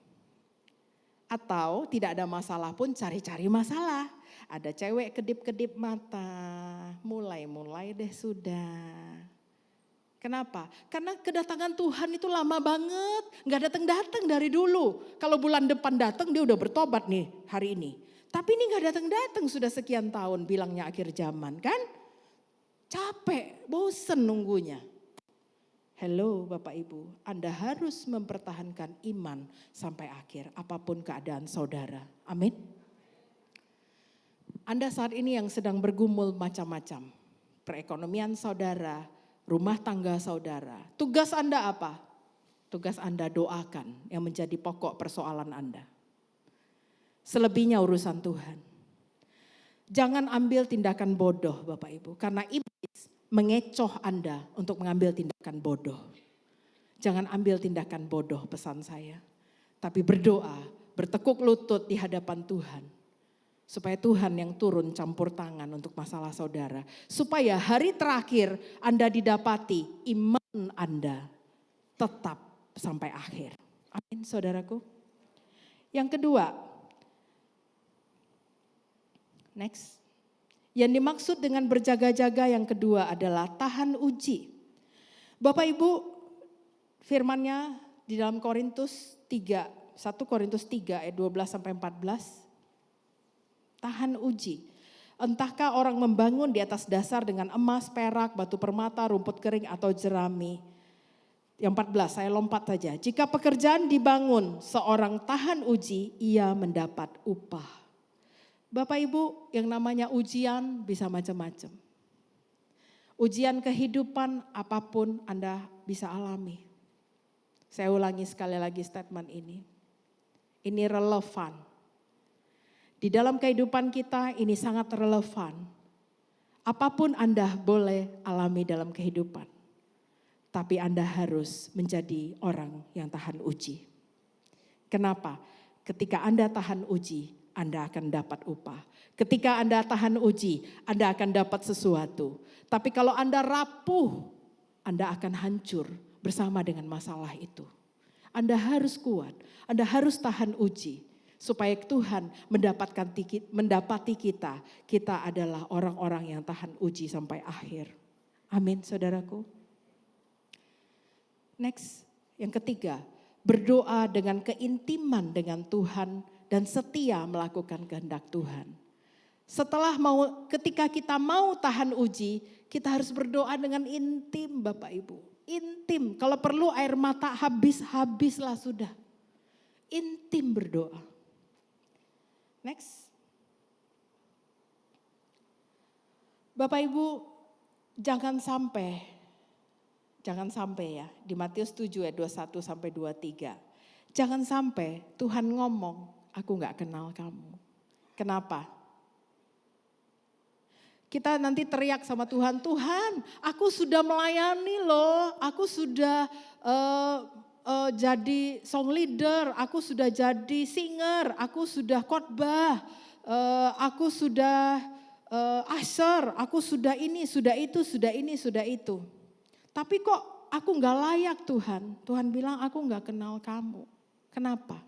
Atau tidak ada masalah pun cari-cari masalah. Ada cewek kedip-kedip mata, mulai deh sudah. Kenapa? Karena kedatangan Tuhan itu lama banget, gak datang-datang dari dulu. Kalau bulan depan datang dia udah bertobat nih hari ini. Tapi ini gak datang-datang sudah sekian tahun bilangnya akhir zaman kan. Capek, bosen nunggunya. Hello Bapak Ibu, Anda harus mempertahankan iman sampai akhir apapun keadaan saudara. Amin. Anda saat ini yang sedang bergumul macam-macam. Perekonomian saudara, rumah tangga saudara. Tugas Anda apa? Tugas Anda doakan yang menjadi pokok persoalan Anda. Selebihnya urusan Tuhan. Jangan ambil tindakan bodoh Bapak Ibu. Karena iblis mengecoh Anda untuk mengambil tindakan bodoh. Jangan ambil tindakan bodoh pesan saya. Tapi berdoa, bertekuk lutut di hadapan Tuhan. Supaya Tuhan yang turun campur tangan untuk masalah saudara. Supaya hari terakhir Anda didapati iman Anda tetap sampai akhir. Amin, saudaraku. Yang kedua, next. Yang dimaksud dengan berjaga-jaga yang kedua adalah tahan uji. Bapak Ibu, firman-Nya di dalam Korintus 3, 1 Korintus 3 ayat 12 sampai 14. Tahan uji. Entahkah orang membangun di atas dasar dengan emas, perak, batu permata, rumput kering atau jerami. Yang 14, saya lompat saja. Jika pekerjaan dibangun, seorang tahan uji, ia mendapat upah. Bapak Ibu, yang namanya ujian bisa macam-macam. Ujian kehidupan apapun Anda bisa alami. Saya ulangi sekali lagi statement ini. Ini relevan. Di dalam kehidupan kita ini sangat relevan. Apapun Anda boleh alami dalam kehidupan. Tapi Anda harus menjadi orang yang tahan uji. Kenapa? Ketika Anda tahan uji, Anda akan dapat upah. Ketika Anda tahan uji, Anda akan dapat sesuatu. Tapi kalau Anda rapuh, Anda akan hancur bersama dengan masalah itu. Anda harus kuat, Anda harus tahan uji. Supaya Tuhan mendapati kita adalah orang-orang yang tahan uji sampai akhir. Amin, saudaraku. Next, yang ketiga, berdoa dengan keintiman dengan Tuhan dan setia melakukan kehendak Tuhan. Ketika kita mau tahan uji, kita harus berdoa dengan intim, Bapak Ibu. Intim, kalau perlu air mata habislah sudah. Intim berdoa. Next. Bapak Ibu, jangan sampai ya, di Matius 7 ayat 21 sampai 23. Jangan sampai Tuhan ngomong, aku gak kenal kamu. Kenapa? Kita nanti teriak sama Tuhan, Tuhan aku sudah melayani loh, aku sudah jadi song leader, aku sudah jadi singer, aku sudah khotbah, aku sudah usher, aku sudah ini, sudah itu, sudah ini, sudah itu. Tapi kok aku gak layak Tuhan? Tuhan bilang aku gak kenal kamu. Kenapa?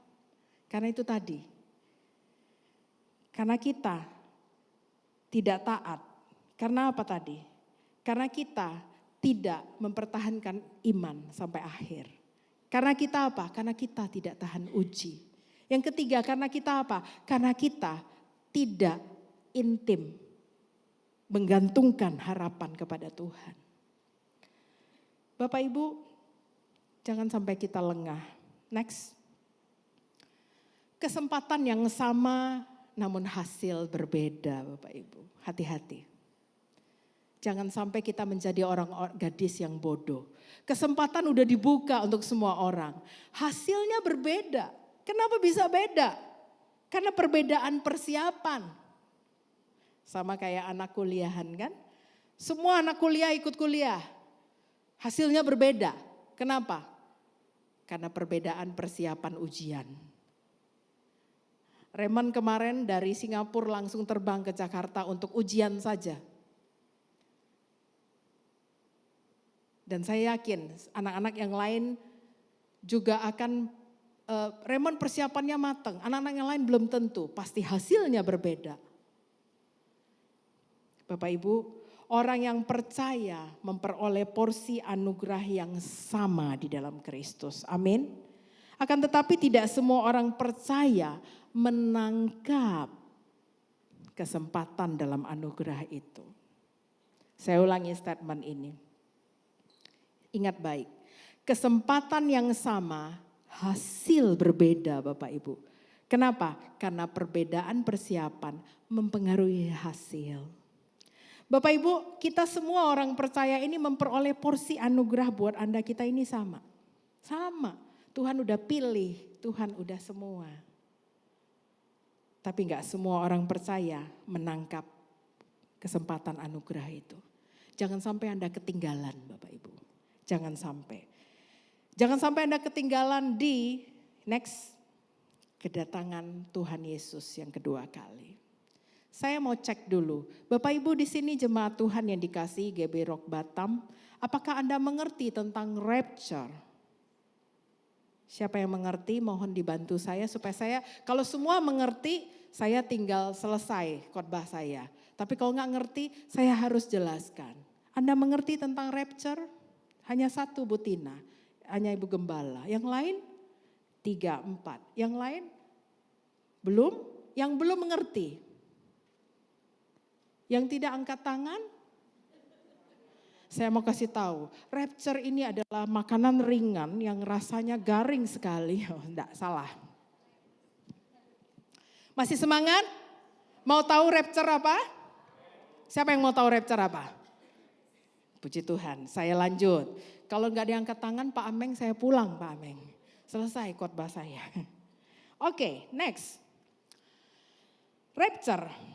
Karena itu tadi. Karena kita tidak taat. Karena apa tadi? Karena kita tidak mempertahankan iman sampai akhir. Karena kita apa? Karena kita tidak tahan uji. Yang ketiga, karena kita apa? Karena kita tidak intim menggantungkan harapan kepada Tuhan. Bapak Ibu, jangan sampai kita lengah. Next. Kesempatan yang sama namun hasil berbeda, Bapak Ibu. Hati-hati. Jangan sampai kita menjadi orang gadis yang bodoh. Kesempatan udah dibuka untuk semua orang. Hasilnya berbeda. Kenapa bisa beda? Karena perbedaan persiapan. Sama kayak anak kuliahan kan. Semua anak kuliah ikut kuliah. Hasilnya berbeda. Kenapa? Karena perbedaan persiapan ujian. Raymond kemarin dari Singapura langsung terbang ke Jakarta untuk ujian saja. Dan saya yakin anak-anak yang lain juga akan, Raymond persiapannya matang, anak-anak yang lain belum tentu, pasti hasilnya berbeda. Bapak Ibu, orang yang percaya memperoleh porsi anugerah yang sama di dalam Kristus. Amin. Akan tetapi tidak semua orang percaya menangkap kesempatan dalam anugerah itu. Saya ulangi statement ini. Ingat baik, kesempatan yang sama, hasil berbeda Bapak Ibu. Kenapa? Karena perbedaan persiapan mempengaruhi hasil. Bapak Ibu, kita semua orang percaya ini memperoleh porsi anugerah buat Anda, kita ini sama. Sama, Tuhan udah pilih, Tuhan udah semua. Tapi gak semua orang percaya menangkap kesempatan anugerah itu. Jangan sampai Anda ketinggalan Bapak Ibu. Jangan sampai. Jangan sampai Anda ketinggalan di next kedatangan Tuhan Yesus yang kedua kali. Saya mau cek dulu. Bapak Ibu di sini jemaat Tuhan yang dikasihi GB Rock Batam, apakah Anda mengerti tentang rapture? Siapa yang mengerti mohon dibantu saya supaya saya, kalau semua mengerti saya tinggal selesai khotbah saya. Tapi kalau nggak ngerti saya harus jelaskan. Anda mengerti tentang rapture? Hanya satu Bu Tina, hanya Ibu Gembala. Yang lain 3, 4. Yang lain belum? Yang belum mengerti. Yang tidak angkat tangan? Saya mau kasih tahu, rapture ini adalah makanan ringan yang rasanya garing sekali. Oh, enggak, salah. Masih semangat? Mau tahu rapture apa? Siapa yang mau tahu rapture apa? Puji Tuhan, saya lanjut. Kalau enggak diangkat tangan Pak Ameng, saya pulang Pak Ameng. Selesai khotbah saya. Oke, next. Rapture.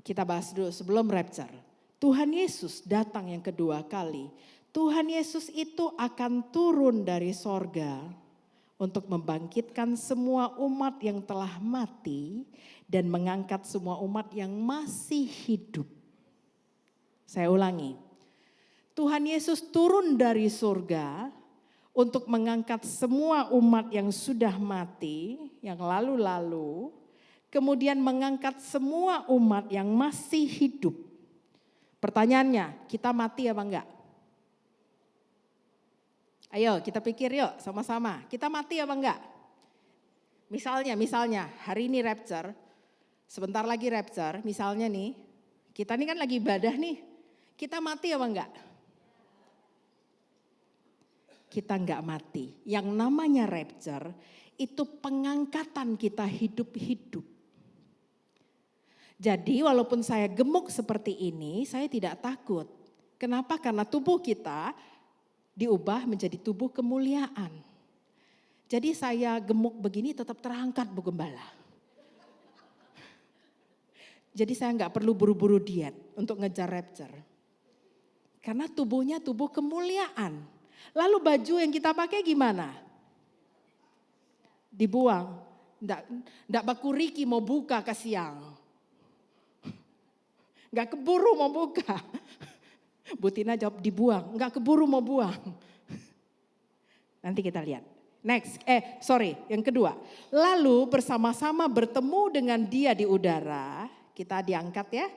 Kita bahas dulu sebelum rapture. Tuhan Yesus datang yang kedua kali. Tuhan Yesus itu akan turun dari sorga untuk membangkitkan semua umat yang telah mati dan mengangkat semua umat yang masih hidup. Saya ulangi. Tuhan Yesus turun dari surga untuk mengangkat semua umat yang sudah mati, yang lalu-lalu, kemudian mengangkat semua umat yang masih hidup. Pertanyaannya, kita mati apa enggak? Ayo kita pikir yuk sama-sama, kita mati apa enggak? Misalnya hari ini rapture, sebentar lagi rapture, misalnya nih, kita ini kan lagi ibadah nih, kita mati apa enggak? Kita enggak mati, yang namanya rapture itu pengangkatan kita hidup-hidup. Jadi walaupun saya gemuk seperti ini, saya tidak takut. Kenapa? Karena tubuh kita diubah menjadi tubuh kemuliaan. Jadi saya gemuk begini tetap terangkat Bu Gembala. Jadi saya nggak perlu buru-buru diet untuk ngejar rapture. Karena tubuhnya tubuh kemuliaan. Lalu baju yang kita pakai gimana? Dibuang. Nggak baku Riki mau buka ke siang. Gak keburu mau buka. Bu Tina jawab dibuang, gak keburu mau buang. Nanti kita lihat. Next, yang kedua. Lalu bersama-sama bertemu dengan dia di udara. Kita diangkat ya.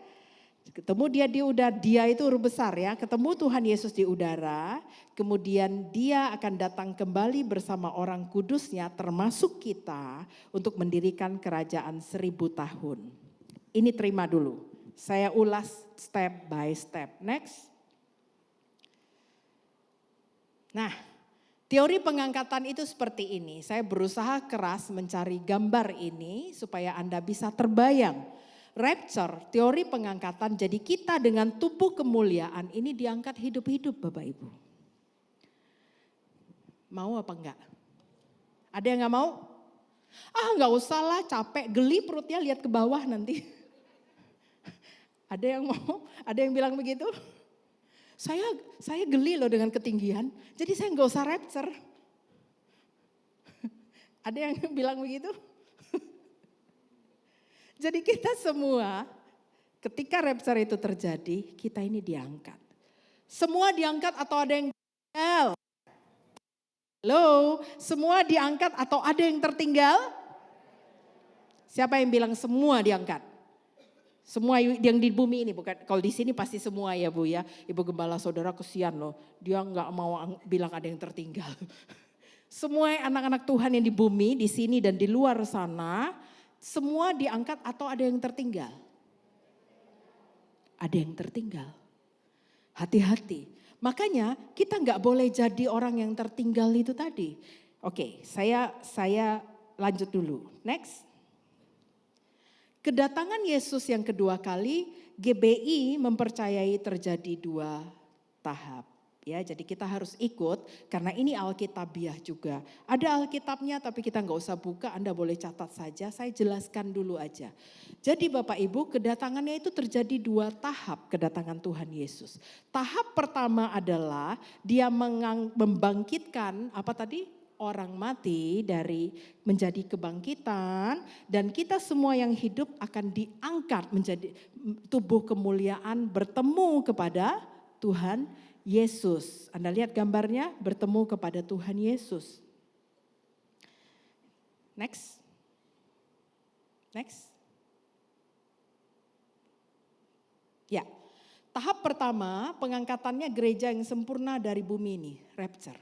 Ketemu dia di udara, dia itu huruf besar ya. Ketemu Tuhan Yesus di udara. Kemudian dia akan datang kembali bersama orang kudusnya termasuk kita. Untuk mendirikan kerajaan 1000 tahun. Ini terima dulu. Saya ulas step by step. Next. Nah, teori pengangkatan itu seperti ini. Saya berusaha keras mencari gambar ini supaya Anda bisa terbayang. Rapture, teori pengangkatan, jadi kita dengan tubuh kemuliaan ini diangkat hidup-hidup Bapak Ibu. Mau apa enggak? Ada yang enggak mau? Enggak usah lah, capek, geli perutnya lihat ke bawah nanti. Ada yang mau? Ada yang bilang begitu? Saya geli loh dengan ketinggian, jadi saya nggak usah rapture. Ada yang bilang begitu? Jadi kita semua ketika rapture itu terjadi, kita ini diangkat. Semua diangkat atau ada yang tertinggal? Halo, semua diangkat atau ada yang tertinggal? Siapa yang bilang semua diangkat? Semua yang di bumi ini, bukan kalau di sini pasti semua ya Bu ya. Ibu Gembala saudara kesian loh, dia nggak mau bilang ada yang tertinggal. Semua anak-anak Tuhan yang di bumi, di sini dan di luar sana, semua diangkat atau ada yang tertinggal? Ada yang tertinggal. Hati-hati. Makanya kita nggak boleh jadi orang yang tertinggal itu tadi. Oke, saya lanjut dulu. Next. Kedatangan Yesus yang kedua kali, GBI mempercayai terjadi 2 tahap. Ya, jadi kita harus ikut karena ini Alkitabiah juga. Ada Alkitabnya tapi kita nggak usah buka, Anda boleh catat saja. Saya jelaskan dulu aja. Jadi Bapak Ibu, kedatangannya itu terjadi 2 tahap kedatangan Tuhan Yesus. Tahap pertama adalah dia membangkitkan apa tadi? orang mati dari menjadi kebangkitan, dan kita semua yang hidup akan diangkat menjadi tubuh kemuliaan bertemu kepada Tuhan Yesus. Anda lihat gambarnya, bertemu kepada Tuhan Yesus. Next. Ya, tahap pertama pengangkatannya gereja yang sempurna dari bumi ini, rapture.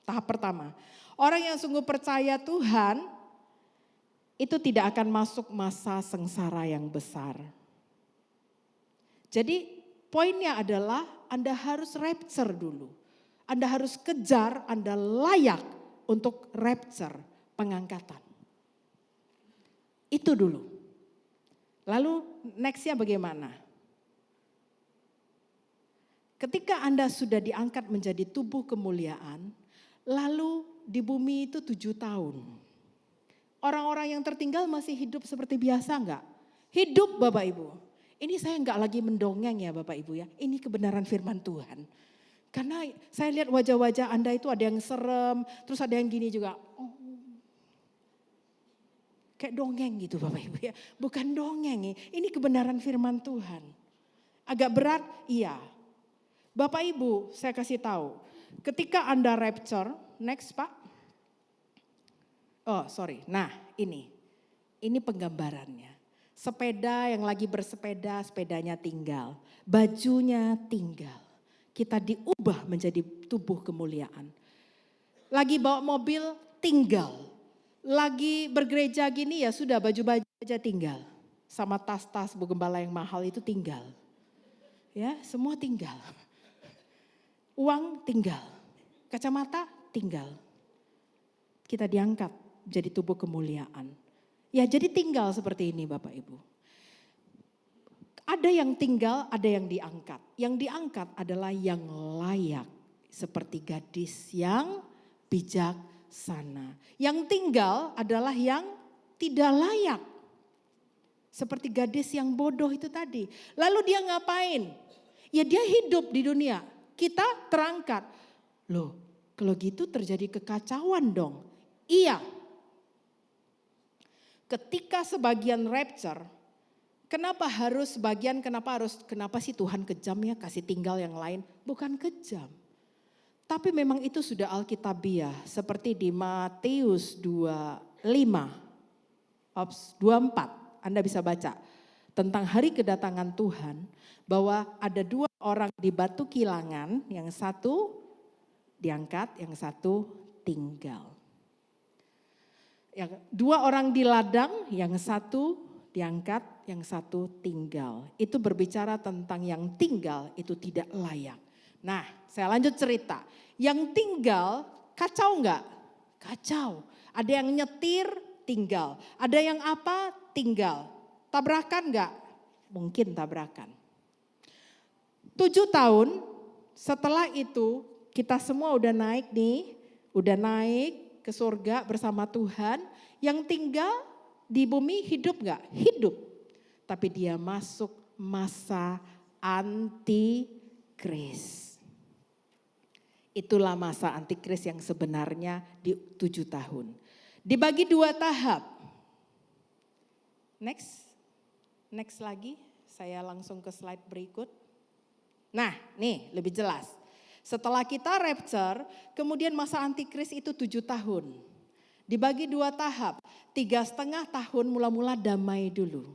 Tahap pertama, orang yang sungguh percaya Tuhan itu tidak akan masuk masa sengsara yang besar. Jadi poinnya adalah Anda harus rapture dulu. Anda harus kejar, Anda layak untuk rapture, pengangkatan. Itu dulu. Lalu nextnya bagaimana? Ketika Anda sudah diangkat menjadi tubuh kemuliaan, lalu di bumi itu 7 tahun. Orang-orang yang tertinggal masih hidup seperti biasa enggak? Hidup Bapak Ibu. Ini saya enggak lagi mendongeng ya Bapak Ibu ya. Ini kebenaran firman Tuhan. Karena saya lihat wajah-wajah Anda itu ada yang serem, terus ada yang gini juga. Kayak dongeng gitu Bapak Ibu ya. Bukan dongeng, ini kebenaran firman Tuhan. Agak berat, iya. Bapak Ibu saya kasih tahu. Ketika Anda rapture, next Pak. Nah ini penggambarannya. Sepeda yang lagi bersepeda, sepedanya tinggal. Bajunya tinggal. Kita diubah menjadi tubuh kemuliaan. Lagi bawa mobil, tinggal. Lagi bergereja gini ya sudah baju-baju aja tinggal. Sama tas-tas Bu Gembala yang mahal itu tinggal. Ya semua tinggal. Uang tinggal. Kacamata tinggal. Kita diangkat jadi tubuh kemuliaan. Ya jadi tinggal seperti ini Bapak Ibu. Ada yang tinggal, ada yang diangkat. Yang diangkat adalah yang layak. Seperti gadis yang bijak sana. Yang tinggal adalah yang tidak layak. Seperti gadis yang bodoh itu tadi. Lalu dia ngapain? Ya dia hidup di dunia. Kita terangkat. Loh, kalau gitu terjadi kekacauan dong. Iya. Ketika sebagian rapture, kenapa sih Tuhan kejam ya kasih tinggal yang lain? Bukan kejam. Tapi memang itu sudah alkitabiah seperti di Matius 24 Anda bisa baca tentang hari kedatangan Tuhan bahwa ada 2 orang di batu kilangan, yang satu diangkat, yang satu tinggal. Yang 2 orang di ladang, yang satu diangkat, yang satu tinggal. Itu berbicara tentang yang tinggal itu tidak layak. Nah, saya lanjut cerita. Yang tinggal kacau enggak? Kacau. Ada yang nyetir, tinggal. Ada yang apa? Tinggal. Tabrakan enggak? Mungkin tabrakan. 7 tahun setelah itu kita semua udah naik nih. Udah naik ke surga bersama Tuhan. Yang tinggal di bumi hidup enggak? Hidup. Tapi dia masuk masa antikris. Itulah masa antikris yang sebenarnya di 7 tahun. Dibagi 2 tahap. Next lagi, saya langsung ke slide berikut. Nah nih lebih jelas. Setelah kita rapture, kemudian masa antikris itu 7 tahun. Dibagi 2 tahap, 3,5 tahun mula-mula damai dulu.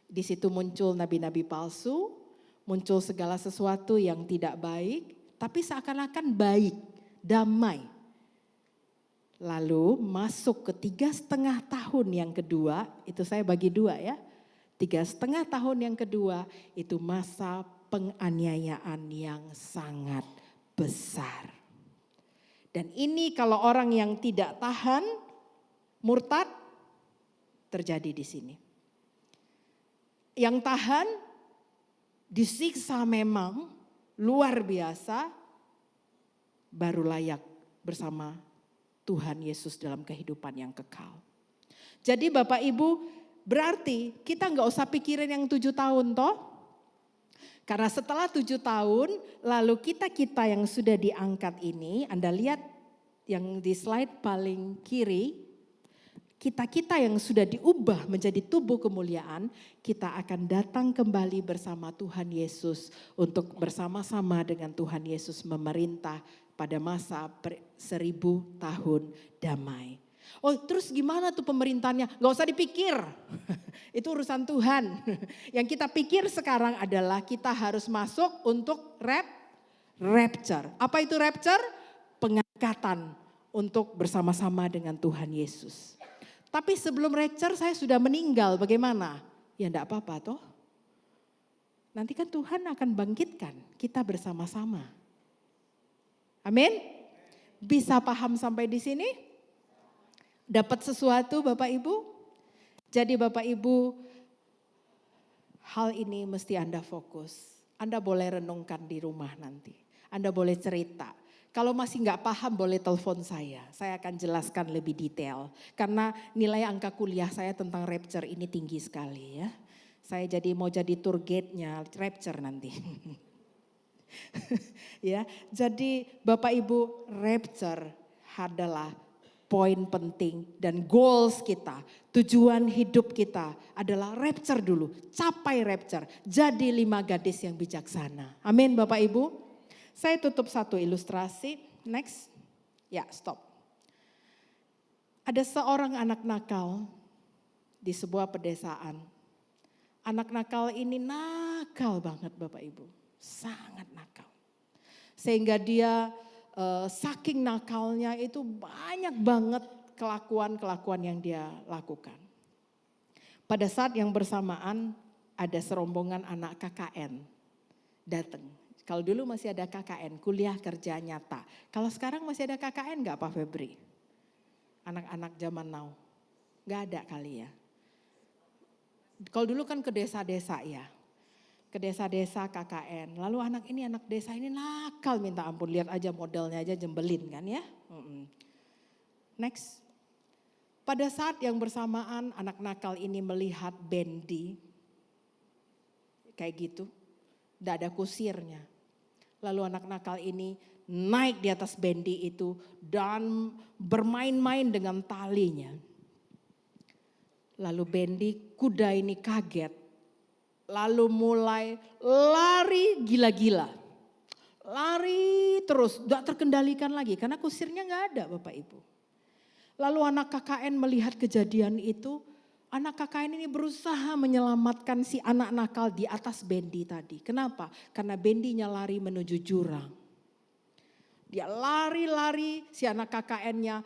Di situ muncul nabi-nabi palsu, muncul segala sesuatu yang tidak baik. Tapi seakan-akan baik, damai. Lalu masuk ke 3,5 tahun yang kedua, itu saya bagi 2 ya. 3,5 tahun yang kedua itu masa penganiayaan yang sangat besar. Dan ini kalau orang yang tidak tahan, murtad, terjadi di sini. Yang tahan, disiksa memang, luar biasa, baru layak bersama Tuhan Yesus dalam kehidupan yang kekal. Jadi Bapak Ibu, berarti kita nggak usah pikirin yang 7 tahun toh. Karena setelah 7 tahun, lalu kita yang sudah diangkat ini, Anda lihat yang di slide paling kiri, kita-kita yang sudah diubah menjadi tubuh kemuliaan, kita akan datang kembali bersama Tuhan Yesus untuk bersama-sama dengan Tuhan Yesus memerintah pada masa 1000 tahun damai. Oh terus gimana tuh pemerintahnya? Gak usah dipikir, itu urusan Tuhan. Yang kita pikir sekarang adalah kita harus masuk untuk rapture. Apa itu rapture? Pengangkatan untuk bersama-sama dengan Tuhan Yesus. Tapi sebelum rapture saya sudah meninggal, bagaimana? Ya enggak apa-apa toh. Nanti kan Tuhan akan bangkitkan kita bersama-sama. Amin? Bisa paham sampai di sini? Dapat sesuatu Bapak Ibu? Jadi Bapak Ibu, hal ini mesti Anda fokus. Anda boleh renungkan di rumah nanti. Anda boleh cerita. Kalau masih nggak paham boleh telepon saya akan jelaskan lebih detail. Karena nilai angka kuliah saya tentang rapture ini tinggi sekali ya. Saya mau jadi tour guide-nya rapture nanti. Ya, jadi Bapak Ibu, rapture adalah poin penting dan goals kita, tujuan hidup kita adalah rapture dulu. Capai rapture, jadi 5 gadis yang bijaksana. Amin Bapak Ibu. Saya tutup satu ilustrasi. Next. Ya, stop. Ada seorang anak nakal di sebuah pedesaan. Anak nakal ini nakal banget Bapak Ibu. Sangat nakal. Sehingga dia saking nakalnya itu banyak banget kelakuan-kelakuan yang dia lakukan. Pada saat yang bersamaan ada serombongan anak KKN datang. Kalau dulu masih ada KKN, kuliah kerja nyata. Kalau sekarang masih ada KKN enggak Pak Febri? Anak-anak zaman now. Enggak ada kali ya. Kalau dulu kan ke desa-desa ya. Ke desa-desa KKN. Lalu anak desa ini nakal minta ampun. Lihat aja modelnya aja jembelin kan ya. Next. Pada saat yang bersamaan anak nakal ini melihat bendi. Kayak gitu. Tidak ada kusirnya. Lalu anak nakal ini naik di atas bendi itu dan bermain-main dengan talinya. Lalu bendi kuda ini kaget. Lalu mulai lari gila-gila. Lari terus, gak terkendalikan lagi karena kusirnya gak ada Bapak Ibu. Lalu anak KKN melihat kejadian itu, anak KKN ini berusaha menyelamatkan si anak nakal di atas bendi tadi. Kenapa? Karena bendinya lari menuju jurang. Dia lari-lari, si anak KKN-nya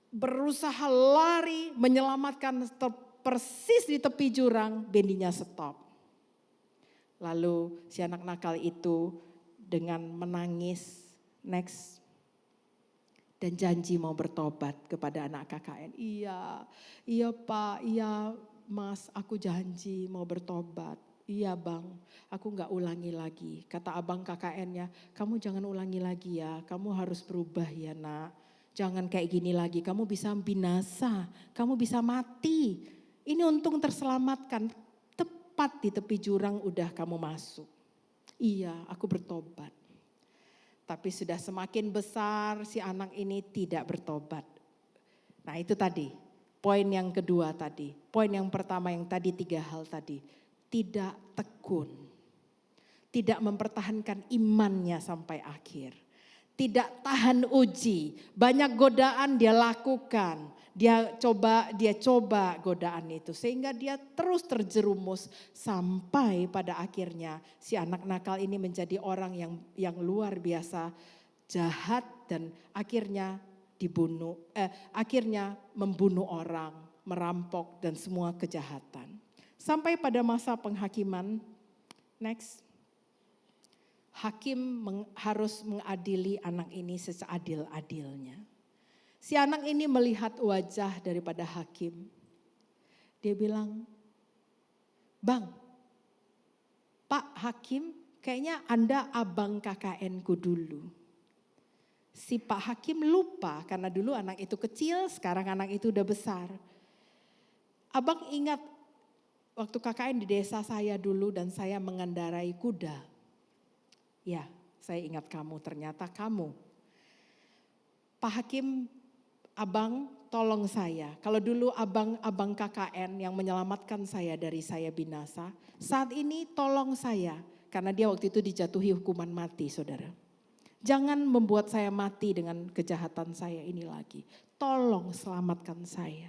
berusaha lari menyelamatkan persis di tepi jurang, bendinya stop. Lalu si anak nakal itu dengan menangis, next, dan janji mau bertobat kepada anak KKN. Iya Pak, iya Mas, aku janji mau bertobat. Iya Bang, aku gak ulangi lagi. Kata abang KKN-nya, kamu jangan ulangi lagi ya, kamu harus berubah ya nak. Jangan kayak gini lagi, kamu bisa binasa, kamu bisa mati. Ini untung terselamatkan. Tepat di tepi jurang udah kamu masuk. Iya, aku bertobat. Tapi sudah semakin besar si anak ini tidak bertobat. Nah itu tadi, poin yang kedua tadi. Poin yang pertama yang tadi 3 hal tadi. Tidak tekun. Tidak mempertahankan imannya sampai akhir. Tidak tahan uji. Banyak godaan dia lakukan. Dia coba godaan itu sehingga dia terus terjerumus sampai pada akhirnya si anak nakal ini menjadi orang yang luar biasa jahat dan akhirnya akhirnya membunuh orang, merampok dan semua kejahatan. Sampai pada masa penghakiman, next. Hakim harus mengadili anak ini seadil-adilnya. Si anak ini melihat wajah daripada hakim. Dia bilang, Bang, Pak Hakim kayaknya Anda abang KKN-ku dulu. Si Pak Hakim lupa karena dulu anak itu kecil, sekarang anak itu udah besar. Abang ingat waktu KKN di desa saya dulu dan saya mengendarai kuda. Ya, saya ingat kamu, ternyata kamu. Pak Hakim, abang tolong saya. Kalau dulu abang KKN yang menyelamatkan saya dari saya binasa. Saat ini tolong saya. Karena dia waktu itu dijatuhi hukuman mati, saudara. Jangan membuat saya mati dengan kejahatan saya ini lagi. Tolong selamatkan saya.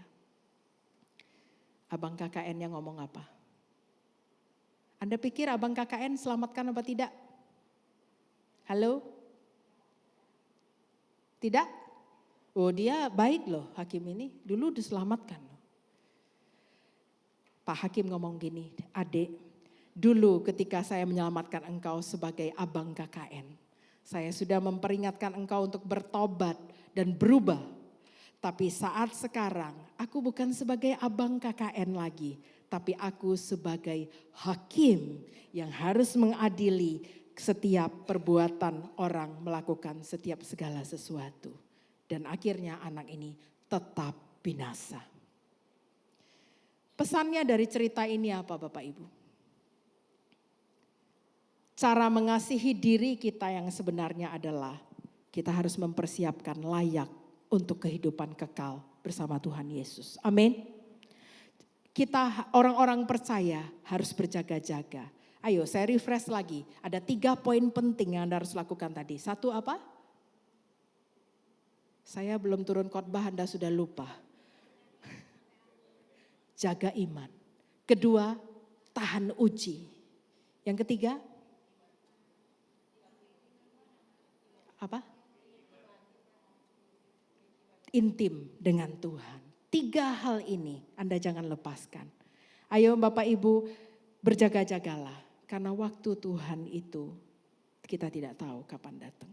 Abang KKN yang ngomong apa? Anda pikir abang KKN selamatkan apa tidak? Halo? Tidak? Oh, dia baik loh hakim ini, dulu diselamatkan. Pak Hakim ngomong gini, adik, dulu ketika saya menyelamatkan engkau sebagai abang KKN, saya sudah memperingatkan engkau untuk bertobat dan berubah. Tapi saat sekarang, aku bukan sebagai abang KKN lagi, tapi aku sebagai hakim yang harus mengadili setiap perbuatan orang melakukan setiap segala sesuatu. Dan akhirnya anak ini tetap binasa. Pesannya dari cerita ini apa Bapak Ibu? Cara mengasihi diri kita yang sebenarnya adalah kita harus mempersiapkan layak untuk kehidupan kekal bersama Tuhan Yesus. Amin. Kita orang-orang percaya harus berjaga-jaga. Ayo saya refresh lagi. Ada 3 poin penting yang Anda harus lakukan tadi. 1 apa? Saya belum turun khotbah, Anda sudah lupa. Jaga iman. 2, tahan uji. Yang ketiga? Apa? Intim dengan Tuhan. 3 hal ini Anda jangan lepaskan. Ayo Bapak Ibu berjaga-jagalah. Karena waktu Tuhan itu kita tidak tahu kapan datang.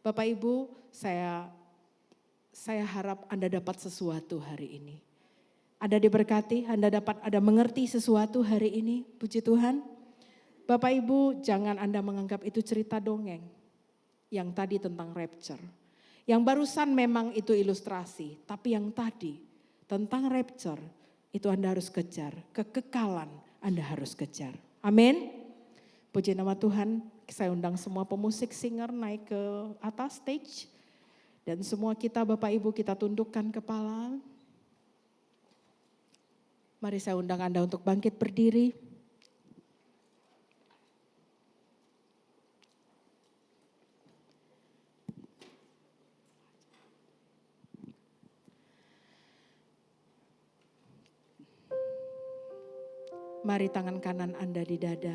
Bapak Ibu saya harap Anda dapat sesuatu hari ini. Anda diberkati, Anda mengerti sesuatu hari ini, puji Tuhan. Bapak Ibu jangan Anda menganggap itu cerita dongeng. Yang tadi tentang rapture. Yang barusan memang itu ilustrasi, tapi yang tadi tentang rapture itu Anda harus kejar. Kekekalan Anda harus kejar. Amin. Puji nama Tuhan, saya undang semua pemusik singer naik ke atas stage. Dan semua kita Bapak Ibu kita tundukkan kepala. Mari saya undang Anda untuk bangkit berdiri. Mari tangan kanan Anda di dada.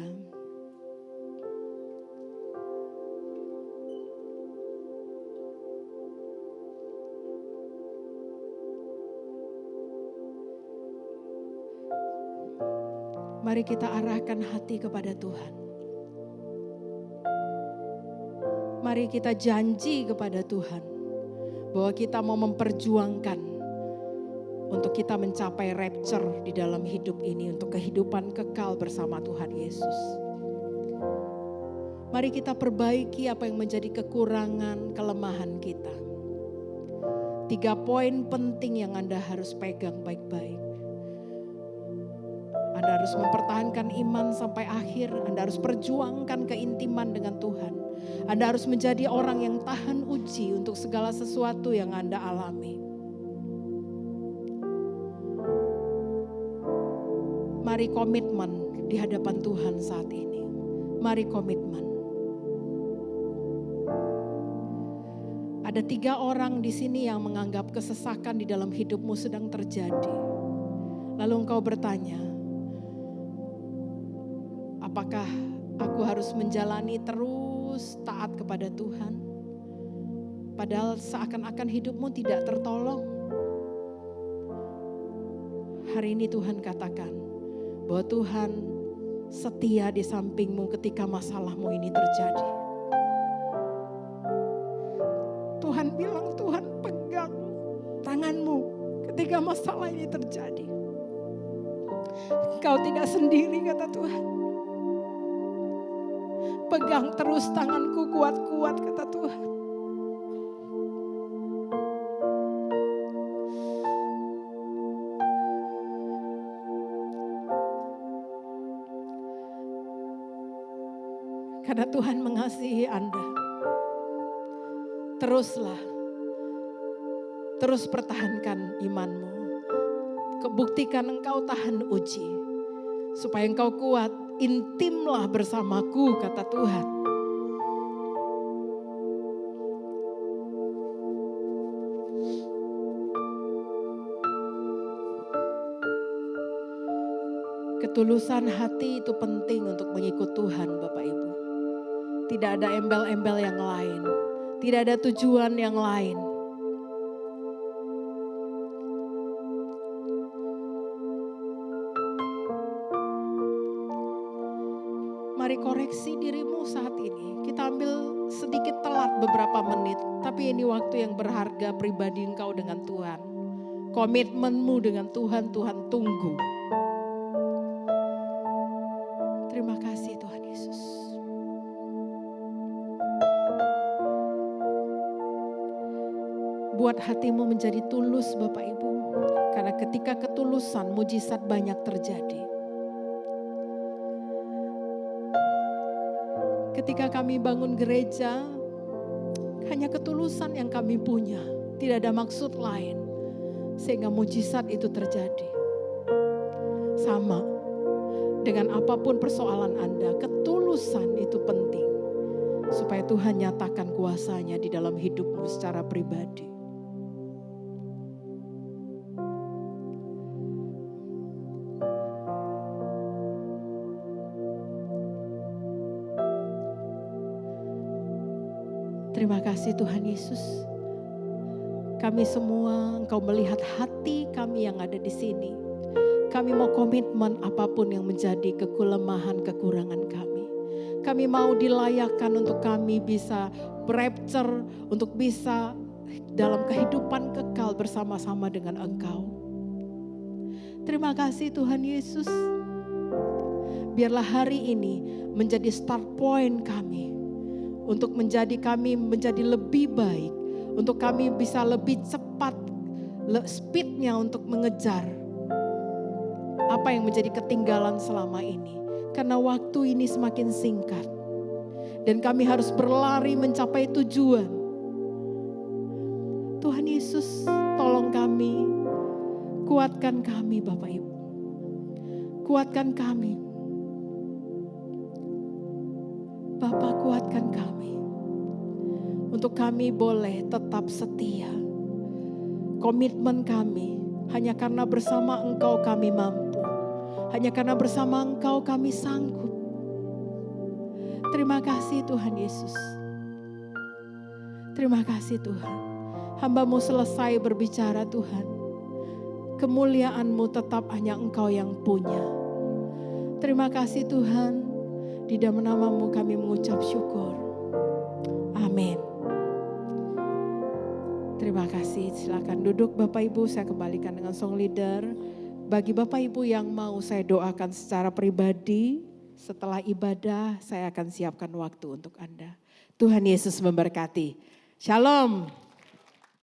Mari kita arahkan hati kepada Tuhan. Mari kita janji kepada Tuhan bahwa kita mau memperjuangkan untuk kita mencapai rapture di dalam hidup ini, untuk kehidupan kekal bersama Tuhan Yesus. Mari kita perbaiki apa yang menjadi kekurangan, kelemahan kita. 3 poin penting yang Anda harus pegang baik-baik. Anda harus mempertahankan iman sampai akhir. Anda harus perjuangkan keintiman dengan Tuhan. Anda harus menjadi orang yang tahan uji untuk segala sesuatu yang Anda alami. Mari komitmen di hadapan Tuhan saat ini. Mari komitmen. Ada 3 orang di sini yang menganggap kesesakan di dalam hidupmu sedang terjadi. Lalu engkau bertanya, apakah aku harus menjalani terus taat kepada Tuhan? Padahal seakan-akan hidupmu tidak tertolong. Hari ini Tuhan katakan bahwa Tuhan setia di sampingmu ketika masalahmu ini terjadi. Tuhan bilang, Tuhan pegang tanganmu ketika masalah ini terjadi. Engkau tidak sendiri, kata Tuhan. Pegang terus tanganku kuat-kuat, kata Tuhan. Karena Tuhan mengasihi Anda. Teruslah Terus pertahankan imanmu. Buktikan engkau tahan uji. Supaya engkau kuat, intimlah bersamaku, kata Tuhan. Ketulusan hati itu penting untuk mengikut Tuhan, Bapak Ibu. Tidak ada embel-embel yang lain. Tidak ada tujuan yang lain. Mari koreksi dirimu saat ini. Kita ambil sedikit telat beberapa menit. Tapi ini waktu yang berharga pribadi engkau dengan Tuhan. Komitmenmu dengan Tuhan, Tuhan tunggu. Terima kasih Tuhan Yesus. Buat hatimu menjadi tulus Bapak Ibu. Karena ketika ketulusan mujizat banyak terjadi. Ketika kami bangun gereja, hanya ketulusan yang kami punya. Tidak ada maksud lain. Sehingga mujizat itu terjadi. Sama dengan apapun persoalan Anda, ketulusan itu penting. Supaya Tuhan nyatakan kuasanya di dalam hidupmu secara pribadi. Terima kasih Tuhan Yesus. Kami semua, Engkau melihat hati kami yang ada di sini. Kami mau komitmen apapun yang menjadi kekulemahan, kekurangan kami. Kami mau dilayakkan untuk kami bisa rapture, untuk bisa dalam kehidupan kekal bersama-sama dengan Engkau. Terima kasih Tuhan Yesus. Biarlah hari ini menjadi start point kami. Untuk kami menjadi lebih baik. Untuk kami bisa lebih cepat speednya untuk mengejar apa yang menjadi ketinggalan selama ini. Karena waktu ini semakin singkat. Dan kami harus berlari mencapai tujuan. Tuhan Yesus tolong kami. Kuatkan kami Bapak Ibu. Kuatkan kami. Bapa, kuatkan kami. Untuk kami boleh tetap setia. Komitmen kami hanya karena bersama Engkau kami mampu. Hanya karena bersama Engkau kami sanggup. Terima kasih Tuhan Yesus. Terima kasih Tuhan. Hamba-Mu selesai berbicara Tuhan. Kemuliaan-Mu tetap hanya Engkau yang punya. Terima kasih Tuhan. Di dalam nama-Mu kami mengucap syukur. Amin. Terima kasih. Silakan duduk Bapak Ibu. Saya kembalikan dengan song leader. Bagi Bapak Ibu yang mau saya doakan secara pribadi. Setelah ibadah saya akan siapkan waktu untuk Anda. Tuhan Yesus memberkati. Shalom.